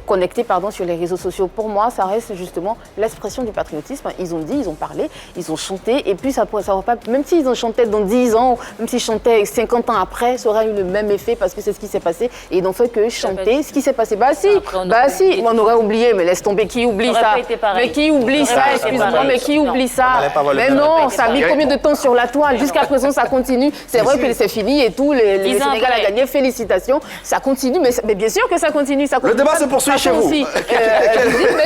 S2: connectées sur les réseaux sociaux. Pour moi, ça reste justement l'expression du patriotisme. Ils ont dit, ils ont parlé, ils ont chanté, et puis ça va pas, même s'ils ont chanté dans 10 ans, même s'ils chantaient 50 ans après, ça aura eu le même effet parce que c'est ce qui s'est passé. Et ils n'ont fait que chanter ce qui s'est passé. On aurait oublié, mais laisse tomber, qui oublie ça? Mais qui oublie ça, excuse-moi, mais qui oublie ça? Mais non, ça a mis combien de temps sur la toile? Jusqu'à présent, ça continue. C'est vrai que c'est fini et tout, le Sénégal a gagné, félicitations. Ça continue, mais bien sûr que ça continue.
S1: Le débat se poursuit chez vous.
S2: Mais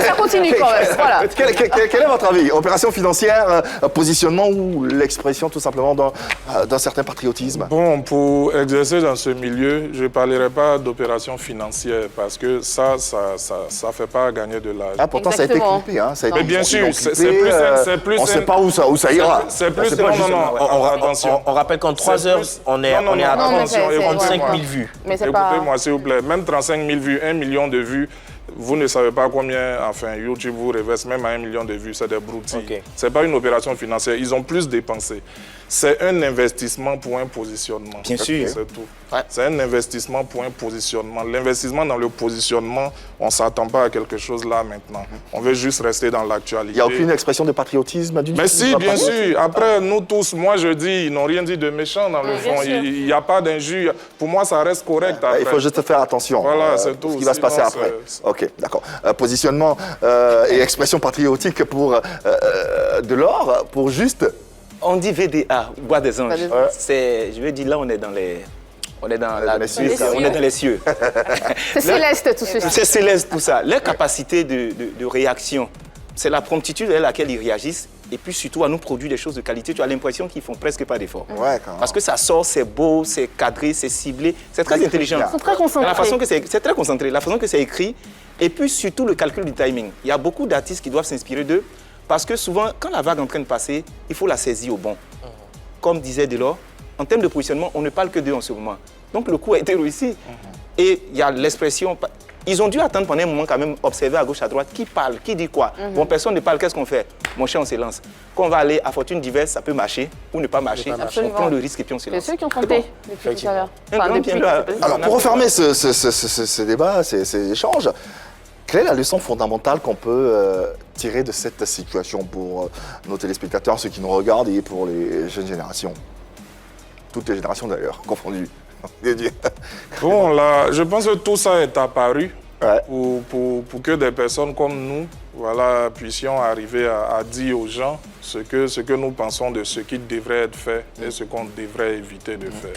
S2: ça continue quand même. Voilà.
S1: Quel est votre avis? Opération financière, positionnement ou l'expression tout simplement d'un certain patriotisme?
S6: Bon, pour exercer dans ce milieu, je ne parlerai pas d'opération financière parce que ça fait pas gagner de l'argent.
S1: Ah, pourtant, ça a été clippé. Hein.
S6: Mais bien sûr, c'est plus...
S1: On ne sait pas où ça ira.
S6: C'est plus... Non. Attention.
S4: On rappelle qu'en 3 heures, on est à 35 000 vues.
S6: Écoutez-moi, s'il vous plaît, même 35 000 vues, 1 million de vues, vous ne savez pas combien, YouTube vous reverse même à 1 million de vues, c'est des broutilles. Ce n'est pas une opération financière, ils ont plus dépensé. C'est un investissement pour un positionnement.
S7: Bien sûr.
S6: C'est tout. C'est un investissement pour un positionnement. L'investissement dans le positionnement, on ne s'attend pas à quelque chose là maintenant. On veut juste rester dans l'actualité.
S1: Il n'y a aucune expression de patriotisme
S6: Mais si, bien sûr. Après, nous tous, moi je dis, ils n'ont rien dit de méchant dans le fond. Il n'y a pas d'injure. Pour moi, ça reste correct. Après.
S1: Il faut juste faire attention.
S6: Voilà, c'est tout.
S1: Ce qui va se passer après. Ok, d'accord. Positionnement et expression patriotique pour Delors, pour Juste.
S7: On dit VDA, Bois des Anges. Je veux dire, là, on est dans les... On est dans les cieux.
S2: C'est céleste tout ceci.
S7: C'est céleste tout ça. Leur capacité de réaction, c'est la promptitude à laquelle ils réagissent. Et puis surtout à nous produire des choses de qualité. Tu as l'impression qu'ils font presque pas d'efforts. Parce que ça sort, c'est beau, c'est cadré, c'est ciblé. C'est très intelligent.
S2: Ils sont très concentrés.
S7: C'est très concentré. La façon que c'est écrit. Et puis surtout le calcul du timing. Il y a beaucoup d'artistes qui doivent s'inspirer d'eux. Parce que souvent, quand la vague est en train de passer, il faut la saisir au bon. Comme disait Delors, en termes de positionnement, on ne parle que d'eux en ce moment. Donc le coup a été réussi. Et il y a l'expression... Ils ont dû attendre pendant un moment quand même, observer à gauche, à droite, qui parle, qui dit quoi. Bon, personne ne parle, qu'est-ce qu'on fait? Mon cher, on se lance. Quand on va aller à fortune diverse, ça peut marcher ou ne pas marcher. On prend le risque et puis on se lance.
S2: C'est ceux qui ont chanté depuis tout à l'heure.
S1: Alors, pour refermer ce débat, ces échanges, quelle est la leçon fondamentale qu'on peut tirer de cette situation pour nos téléspectateurs, ceux qui nous regardent et pour les jeunes générations? Toutes les générations d'ailleurs, confondues.
S6: Bon, là, je pense que tout ça est apparu pour que des personnes comme nous voilà, puissions arriver à dire aux gens ce que nous pensons de ce qui devrait être fait et ce qu'on devrait éviter de faire.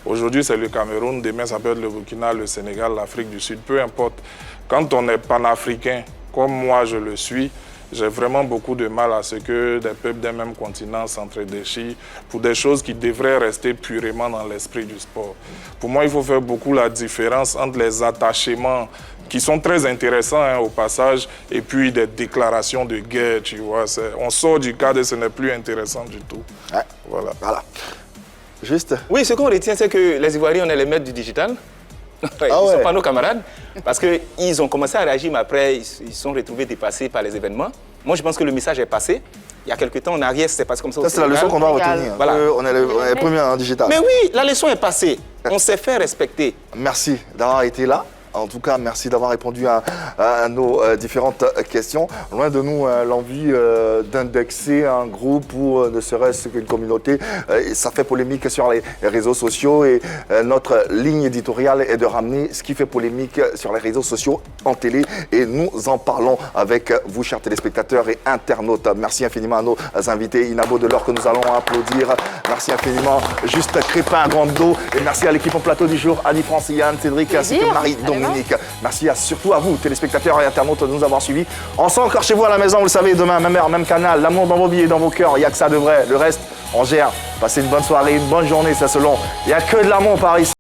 S6: Aujourd'hui, c'est le Cameroun, demain, ça peut être le Burkina, le Sénégal, l'Afrique du Sud, peu importe. Quand on est panafricain, comme moi je le suis, j'ai vraiment beaucoup de mal à ce que des peuples d'un même continent s'entredéchirent pour des choses qui devraient rester purement dans l'esprit du sport. Pour moi, il faut faire beaucoup la différence entre les attachements qui sont très intéressants au passage et puis des déclarations de guerre, tu vois. On sort du cadre et ce n'est plus intéressant du tout.
S1: Ouais. Voilà. Juste.
S7: Oui, ce qu'on retient, c'est que les Ivoiriens, on est les maîtres du digital. Ils ne sont pas nos camarades, parce qu'ils ont commencé à réagir, mais après, ils se sont retrouvés dépassés par les événements. Moi, je pense que le message est passé. Il y a quelques temps, en arrière, c'était passé comme ça.
S1: Ça, c'est la leçon qu'on doit retenir.
S7: Voilà.
S1: On est les premiers en digital.
S7: Mais oui, la leçon est passée. On s'est fait respecter.
S1: Merci d'avoir été là. En tout cas, merci d'avoir répondu à nos différentes questions. Loin de nous l'envie d'indexer un groupe ou ne serait-ce qu'une communauté. Ça fait polémique sur les réseaux sociaux et notre ligne éditoriale est de ramener ce qui fait polémique sur les réseaux sociaux en télé. Et nous en parlons avec vous, chers téléspectateurs et internautes. Merci infiniment à nos invités. Inabo Delors que nous allons applaudir. Merci infiniment Juste Crépin Grando. Et merci à l'équipe en plateau du jour, Annie, France, Yann, Cédric, ainsi que Marie Dominique. Merci surtout à vous, téléspectateurs et internautes, de nous avoir suivis. On sera encore chez vous à la maison, vous le savez, demain, même heure, même canal. L'amour dans vos vies et dans vos cœurs, il n'y a que ça de vrai. Le reste, on gère. Passez une bonne soirée, une bonne journée, ça selon. Il n'y a que de l'amour par ici.